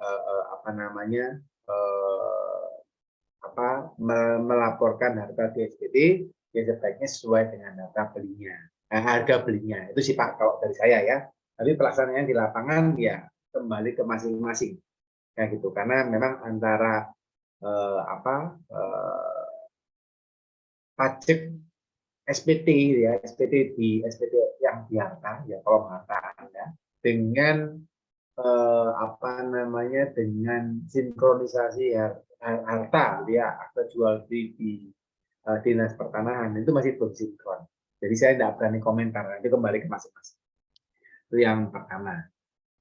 melaporkan harga di SPT, ya sebaiknya sesuai dengan harga belinya. Itu sih Pak kalau dari saya ya. Tapi pelaksanaannya di lapangan ya kembali ke masing-masing, kayak gitu. Karena memang antara pajak SPT ya, SPT yang di harta ya, kalau harta Anda dengan dengan sinkronisasi harta ya, akta jual beli di Dinas Pertanahan itu masih belum sinkron. Jadi saya tidak berani komentar, nanti kembali ke masing-masing. Itu yang pertama.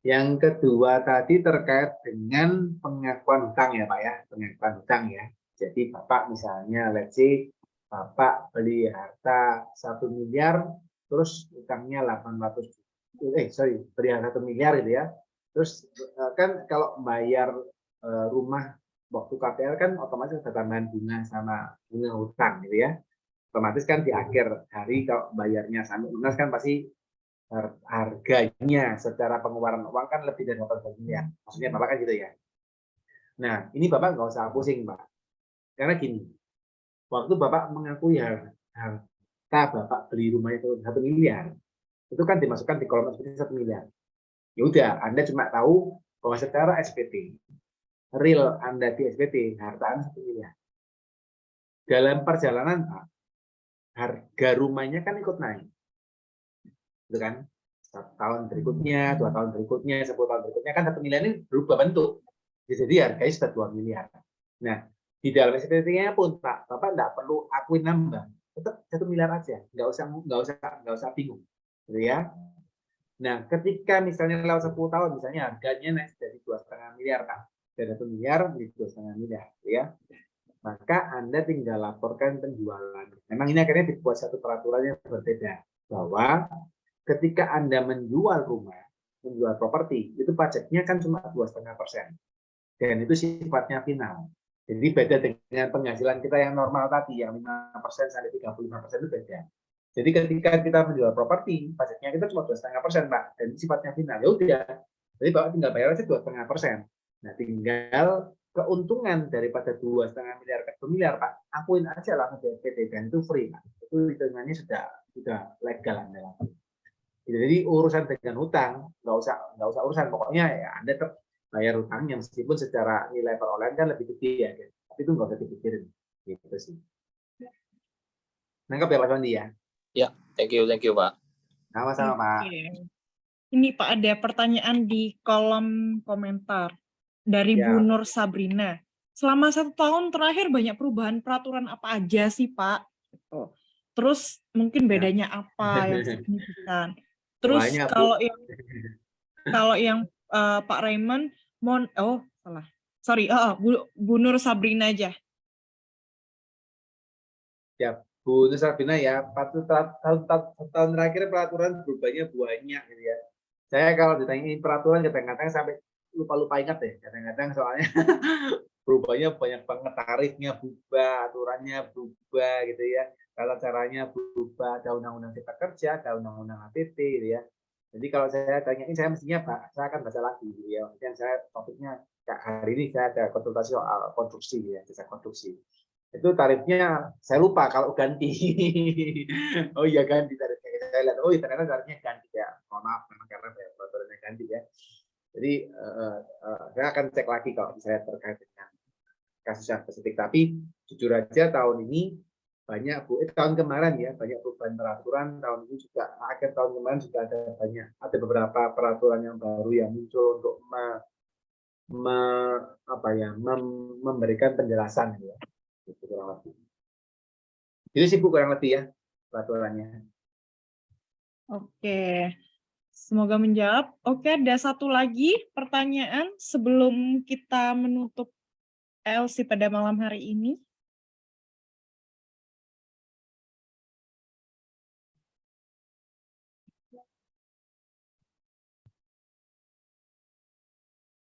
Yang kedua tadi terkait dengan pengakuan hutang ya Pak ya, pengakuan hutang ya. Jadi Bapak misalnya let's say Bapak beli harta 1 miliar terus hutangnya 1 miliar gitu ya. Terus kan kalau bayar rumah waktu KPR kan otomatis ada tambahan bunga sama bunga hutang gitu ya. Otomatis kan di akhir hari kalau bayarnya sampai lunas kan pasti harganya secara pengeluaran uang kan lebih dari 8 miliar. Maksudnya Bapak kan gitu ya. Nah, ini Bapak nggak usah pusing Pak. Karena gini, waktu Bapak mengakui harta Bapak beli rumah itu 1 miliar, itu kan dimasukkan di kolom SPT 1 miliar. Ya udah, Anda cuma tahu bahwa secara SPT, real Anda di SPT, harta Anda 1 miliar. Dalam perjalanan Pak, harga rumahnya kan ikut naik. Itu kan, 1 tahun berikutnya, 2 tahun berikutnya, 10 tahun berikutnya, kan 1 miliar ini berubah bentuk. Jadi harganya sudah 2 miliar. Nah, di dalam SPT-nya pun Pak, Bapak nggak perlu akui nambah. Tetap 1 miliar aja, nggak usah bingung. Gitu ya. Nah, ketika misalnya lewat 10 tahun, misalnya harganya naik dari 2,5 miliar, Pak. Dari 1 miliar menjadi 2,5 miliar, ya. Maka Anda tinggal laporkan penjualan. Memang ini akhirnya dibuat satu peraturan yang berbeda. Bahwa ketika Anda menjual rumah, menjual properti, itu pajaknya kan cuma 2,5%. Dan itu sifatnya final. Jadi beda dengan penghasilan kita yang normal tadi, yang 5% sampai 35% itu beda. Jadi ketika kita menjual properti, pajaknya kita cuma 2,5%, Pak, dan sifatnya final. Ya udah, jadi Bapak tinggal bayar aja 2,5%. Nah, tinggal keuntungan daripada 2,5 miliar ke 1 miliar, Pak, akuin aja langsung di FPT, dan itu free, Pak. Itu hitungannya sudah legal Anda lakukan. Jadi urusan dengan hutang nggak usah urusan, pokoknya ya Anda tetap bayar hutangnya meskipun secara nilai perolehan kan lebih gede ya, tapi itu nggak usah dipikirin, gitu sih. Nangkep ya Pak Sandi ya?
Ya, thank you Pak.
Sama-sama Pak.
Ini Pak ada pertanyaan di kolom komentar dari
Ya.
Bu Nur Sabrina. Selama 1 tahun terakhir banyak perubahan peraturan apa aja sih Pak? Gitu. Terus mungkin bedanya apa yang signifikan? Terus
Banyak,
kalau
Bu.
yang Pak Raymond, Bu Nur Sabrina aja.
Ya, Bu Nur Sabrina ya, tahun terakhir peraturan berubahnya banyak gitu ya. Saya kalau ditanyain peraturan kadang-kadang sampai lupa ingat deh, kadang-kadang soalnya berubahnya banyak banget, tarifnya berubah, aturannya berubah gitu ya. Kalau caranya berubah, ada undang-undang cipta kerja, ada undang-undang HTT gitu ya. Jadi kalau saya tanyain, saya mestinya Pak, saya akan baca lagi gitu ya. Yang saya topiknya hari ini saya ada konsultasi soal konstruksi ya, jasa konstruksi. Itu tarifnya saya lupa kalau ganti. Oh iya ganti tarifnya. Saya lihat, oh iya ternyata tarifnya ganti ya. Mohon maaf memang karena peraturannya ganti ya. Jadi saya akan cek lagi kalau misalnya terkait dengan kasus yang spesifik. Tapi jujur aja tahun ini banyak tahun kemarin ya banyak perubahan peraturan, tahun ini juga akhir tahun kemarin juga ada beberapa peraturan yang baru yang muncul untuk memberikan penjelasan ya. Itu kurang lebih. Jadi sih Bu kurang lebih ya peraturannya.
Oke. Semoga menjawab. Oke, ada satu lagi pertanyaan sebelum kita menutup LC pada malam hari ini.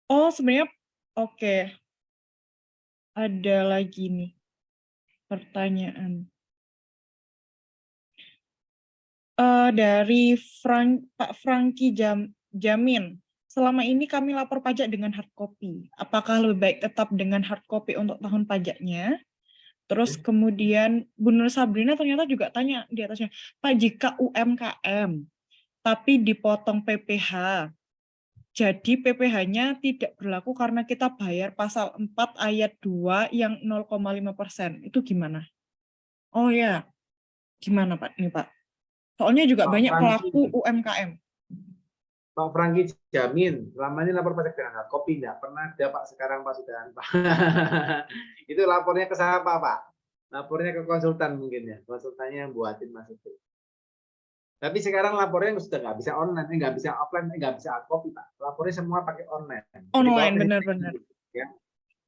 Oh, sebenarnya oke. Ada lagi nih pertanyaan. Dari Pak Franky Jamin. Selama ini kami lapor pajak dengan hard copy. Apakah lebih baik tetap dengan hard copy untuk tahun pajaknya? Terus kemudian Bu Nur Sabrina ternyata juga tanya di atasnya, Pak, jika UMKM tapi dipotong PPh, jadi PPh-nya tidak berlaku karena kita bayar pasal 4 ayat 2 yang 0,5%. Itu gimana? Oh ya, gimana Pak? Ini Pak. Soalnya juga banyak pelaku UMKM.
Pak Franky Jamin, selama ini lapor pajak dengan hard copy enggak pernah ada Pak, sekarang Pak sudah Pak. Itu lapornya ke siapa Pak? Lapornya ke konsultan mungkin ya, konsultannya yang buatin Mas itu. Tapi sekarang lapornya sudah nggak bisa online, nggak bisa offline, nggak bisa hard copy Pak. Lapornya semua pakai online.
Online, benar-benar.
Ya.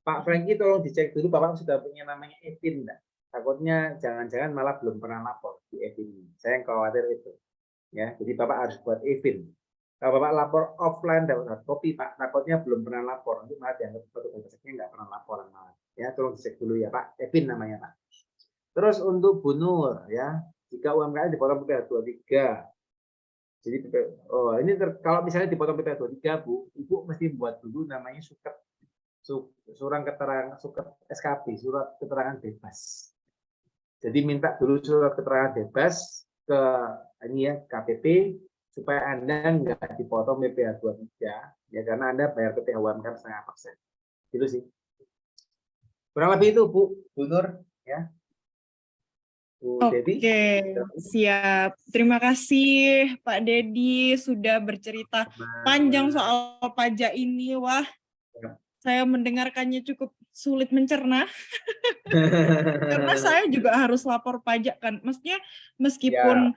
Pak Franky tolong dicek dulu Bapak sudah punya namanya EVIN enggak? Takutnya jangan-jangan malah belum pernah lapor di EVIN. Saya yang khawatir itu. Ya, jadi Bapak harus buat EVIN. Kalau Bapak lapor offline dapat hard copy, Pak, takutnya belum pernah lapor. Nanti malah dianggap petugas pajaknya nggak pernah laporan malah. Ya, tolong dicek dulu ya Pak. EVIN namanya Pak. Terus untuk Bu Nur ya, jika UMKM dipotong PPh 23. Jadi ini kalau misalnya dipotong PPh 23, Bu, Ibu mesti buat dulu namanya surat keterangan SKB, surat keterangan bebas. Jadi minta dulu surat keterangan bebas ke ini ya KPP supaya Anda nggak dipotong PPh 23 ya, karena Anda bayar PPh UMKM 0,5%. Gitu sih. Kurang lebih itu Bu Nur ya.
Oke, siap. Terima kasih Pak Dedi sudah bercerita panjang soal pajak ini. Wah, saya mendengarkannya cukup sulit mencerna. Karena saya juga harus lapor pajak kan. Maksudnya meskipun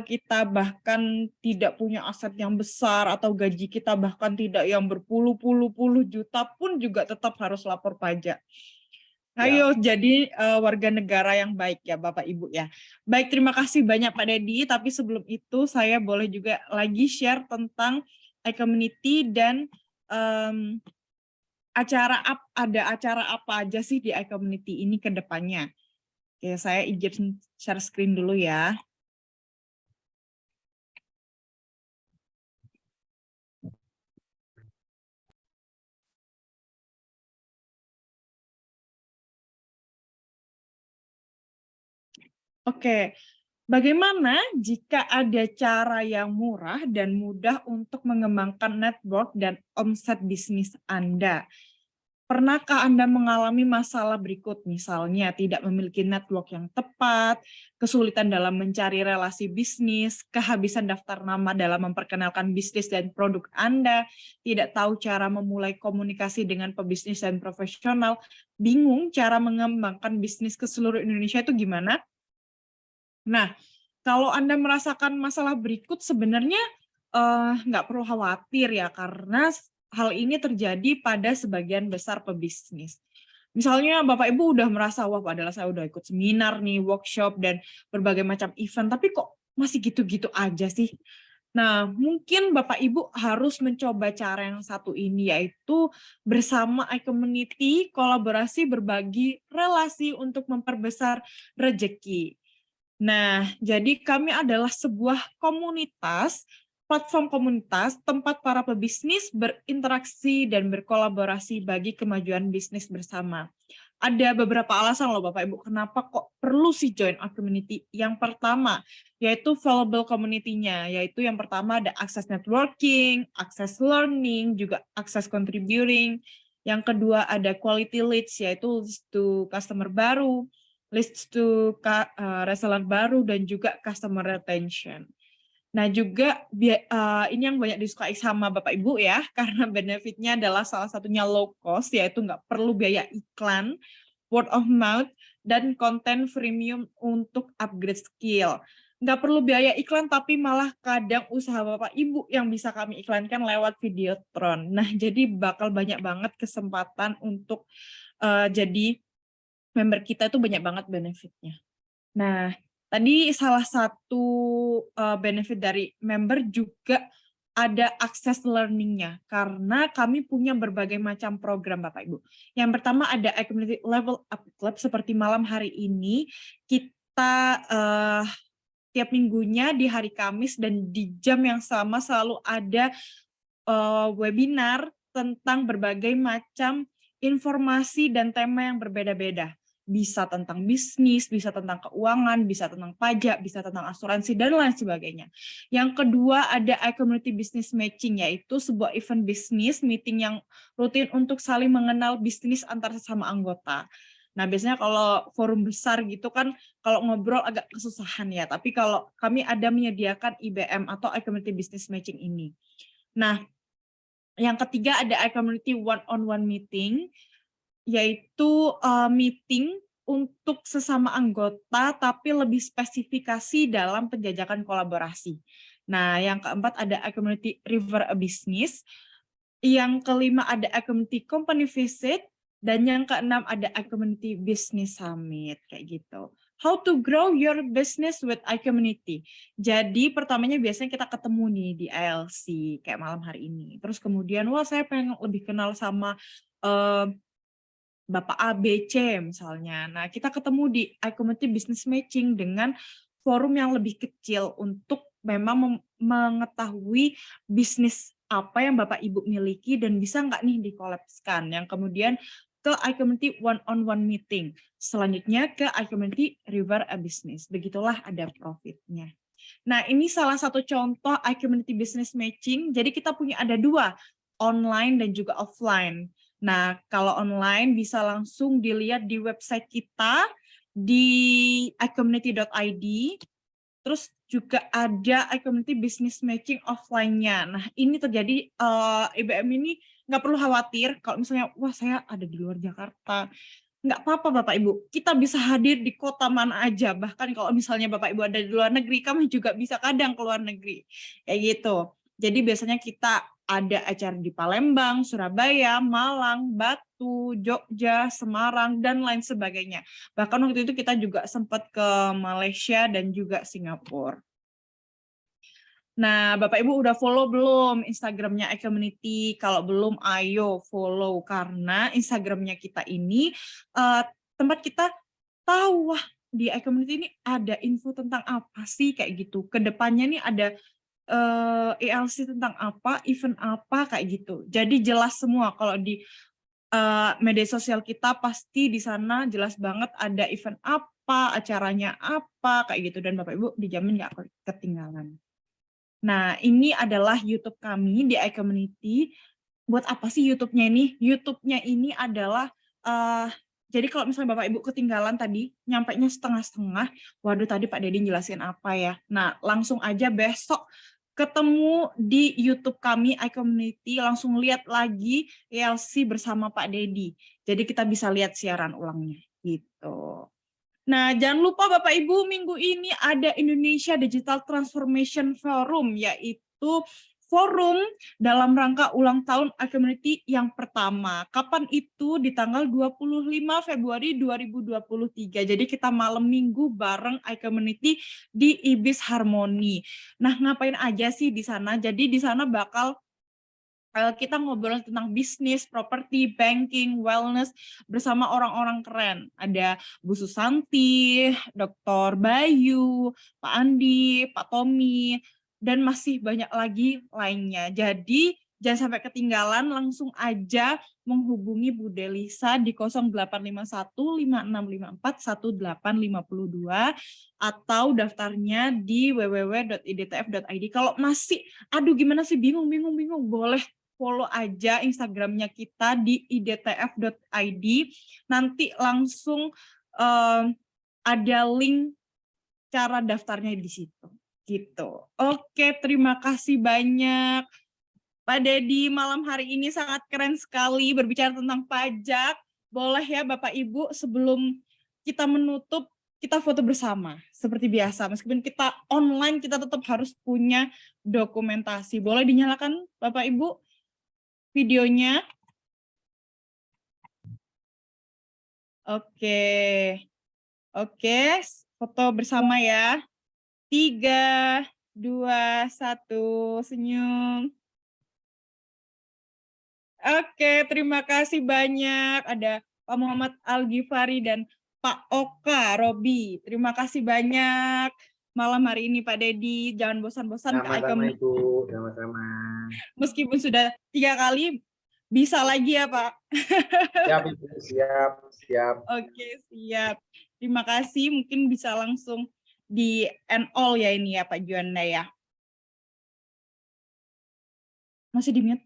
kita bahkan tidak punya aset yang besar atau gaji kita bahkan tidak yang berpuluh-puluh juta pun juga tetap harus lapor pajak. Ayo jadi warga negara yang baik ya Bapak Ibu ya. Baik, terima kasih banyak Pak Dedi. Tapi sebelum itu saya boleh juga lagi share tentang iCommunity dan ada acara apa aja sih di iCommunity ini ke depannya? Oke, saya izin share screen dulu ya. Oke, bagaimana jika ada cara yang murah dan mudah untuk mengembangkan network dan omset bisnis Anda? Pernahkah Anda mengalami masalah berikut, misalnya tidak memiliki network yang tepat, kesulitan dalam mencari relasi bisnis, kehabisan daftar nama dalam memperkenalkan bisnis dan produk Anda, tidak tahu cara memulai komunikasi dengan pebisnis dan profesional, bingung cara mengembangkan bisnis ke seluruh Indonesia itu gimana? Nah, kalau Anda merasakan masalah berikut sebenarnya nggak perlu khawatir ya, karena hal ini terjadi pada sebagian besar pebisnis. Misalnya Bapak Ibu udah merasa, wah padahal saya udah ikut seminar nih, workshop, dan berbagai macam event, tapi kok masih gitu-gitu aja sih? Nah, mungkin Bapak Ibu harus mencoba cara yang satu ini, yaitu bersama iCommunity, kolaborasi berbagi relasi untuk memperbesar rezeki. Nah, jadi kami adalah sebuah komunitas, platform komunitas, tempat para pebisnis berinteraksi dan berkolaborasi bagi kemajuan bisnis bersama. Ada beberapa alasan loh Bapak Ibu, kenapa kok perlu sih join our community. Yang pertama, yaitu valuable community-nya, yaitu yang pertama ada akses networking, akses learning, juga akses contributing. Yang kedua ada quality leads, yaitu leads to customer baru, leads to reseller baru, dan juga customer retention. Nah juga ini yang banyak disukai sama Bapak Ibu ya, karena benefitnya adalah salah satunya low cost, yaitu nggak perlu biaya iklan, word of mouth, dan konten freemium untuk upgrade skill. Nggak perlu biaya iklan, tapi malah kadang usaha Bapak Ibu yang bisa kami iklankan lewat Videotron. Nah jadi bakal banyak banget kesempatan untuk jadi member kita itu banyak banget benefitnya. Nah, tadi salah satu benefit dari member juga ada akses learning-nya, karena kami punya berbagai macam program Bapak Ibu. Yang pertama ada iCommunity Level Up Club, seperti malam hari ini, kita tiap minggunya di hari Kamis dan di jam yang sama selalu ada webinar tentang berbagai macam informasi dan tema yang berbeda-beda. Bisa tentang bisnis, bisa tentang keuangan, bisa tentang pajak, bisa tentang asuransi, dan lain sebagainya. Yang kedua ada iCommunity Business Matching, yaitu sebuah event bisnis meeting yang rutin untuk saling mengenal bisnis antar sesama anggota. Nah biasanya kalau forum besar gitu kan, kalau ngobrol agak kesusahan ya, tapi kalau kami ada menyediakan IBM atau iCommunity Business Matching ini. Nah, yang ketiga ada iCommunity one-on-one meeting, yaitu meeting untuk sesama anggota tapi lebih spesifikasi dalam penjajakan kolaborasi. Nah, yang keempat ada iCommunity River a Business, yang kelima ada iCommunity Company Visit, dan yang keenam ada iCommunity Business Summit, kayak gitu. How to grow your business with iCommunity. Jadi pertamanya biasanya kita ketemu nih di ILC kayak malam hari ini. Terus kemudian, wah saya pengen lebih kenal sama Bapak ABC misalnya. Nah, kita ketemu di iCommunity Business Matching dengan forum yang lebih kecil untuk memang mengetahui bisnis apa yang Bapak Ibu miliki dan bisa nggak nih dikolapskan. Yang kemudian ke iCommunity one-on-one meeting. Selanjutnya ke iCommunity River a Business. Begitulah ada profitnya. Nah, ini salah satu contoh iCommunity Business Matching. Jadi kita punya ada dua, online dan juga offline. Nah, kalau online bisa langsung dilihat di website kita di iCommunity.id. Terus juga ada iCommunity Business Matching offline-nya. Nah, ini terjadi IBM ini nggak perlu khawatir kalau misalnya, wah saya ada di luar Jakarta. Nggak apa-apa Bapak Ibu, kita bisa hadir di kota mana aja. Bahkan kalau misalnya Bapak Ibu ada di luar negeri, kami juga bisa kadang ke luar negeri. Kayak gitu. Jadi biasanya kita ada acara di Palembang, Surabaya, Malang, Batu, Jogja, Semarang, dan lain sebagainya. Bahkan waktu itu kita juga sempat ke Malaysia dan juga Singapura. Nah, Bapak Ibu udah follow belum Instagramnya iCommunity? Kalau belum, ayo follow karena Instagramnya kita ini tempat kita tahu wah di iCommunity ini ada info tentang apa sih kayak gitu. Kedepannya nih ada ELC tentang apa, event apa kayak gitu. Jadi jelas semua kalau di media sosial kita pasti di sana jelas banget ada event apa, acaranya apa kayak gitu dan Bapak Ibu dijamin nggak ketinggalan. Nah, ini adalah YouTube kami di iCommunity. Buat apa sih YouTube-nya ini? YouTube-nya ini adalah, jadi kalau misalnya Bapak Ibu ketinggalan tadi, nyampainya setengah-setengah, waduh tadi Pak Dedi jelasin apa ya. Nah, langsung aja besok ketemu di YouTube kami iCommunity, langsung lihat lagi ELC bersama Pak Dedi. Jadi kita bisa lihat siaran ulangnya, gitu. Nah, jangan lupa Bapak Ibu, minggu ini ada Indonesia Digital Transformation Forum, yaitu forum dalam rangka ulang tahun iCommunity yang pertama. Kapan itu? Di tanggal 25 Februari 2023. Jadi kita malam minggu bareng iCommunity di Ibis Harmony. Nah, ngapain aja sih di sana? Jadi di sana bakal kita ngobrol tentang bisnis, properti, banking, wellness bersama orang-orang keren. Ada Bu Susanti, Dr. Bayu, Pak Andi, Pak Tommy, dan masih banyak lagi lainnya. Jadi jangan sampai ketinggalan, langsung aja menghubungi Bu Delisa di 0851 5654 1852 atau daftarnya di www.idtf.id. Kalau masih, aduh gimana sih bingung, boleh follow aja Instagramnya kita di idtf.id. Nanti langsung ada link cara daftarnya di situ. Gitu. Oke, terima kasih banyak. Pak Dedi, malam hari ini sangat keren sekali berbicara tentang pajak. Boleh ya Bapak Ibu sebelum kita menutup, kita foto bersama. Seperti biasa, meskipun kita online, kita tetap harus punya dokumentasi. Boleh dinyalakan Bapak Ibu videonya? Oke, foto bersama ya. 3, 2, 1, senyum. Oke, terima kasih banyak. Ada Pak Muhammad Al-Ghifari dan Pak Oka Robi. Terima kasih banyak malam hari ini Pak Dedi. Jangan bosan-bosan ke
Sama-sama Ibu, sama-sama.
Meskipun sudah 3 kali, bisa lagi ya Pak.
Siap Ibu, siap.
Oke, siap. Terima kasih. Mungkin bisa langsung di end all ya ini ya Pak Juanda ya. Masih di mute?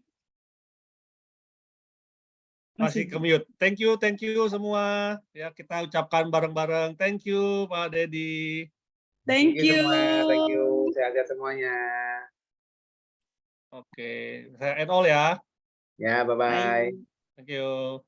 Masih ke-mute. Thank you semua. Ya, kita ucapkan bareng-bareng. Thank you Pak Dedi.
Thank you.
Semua. Thank you. Sehat-sehat semuanya.
Oke, saya end all ya.
Ya, bye-bye.
Bye.
Thank you.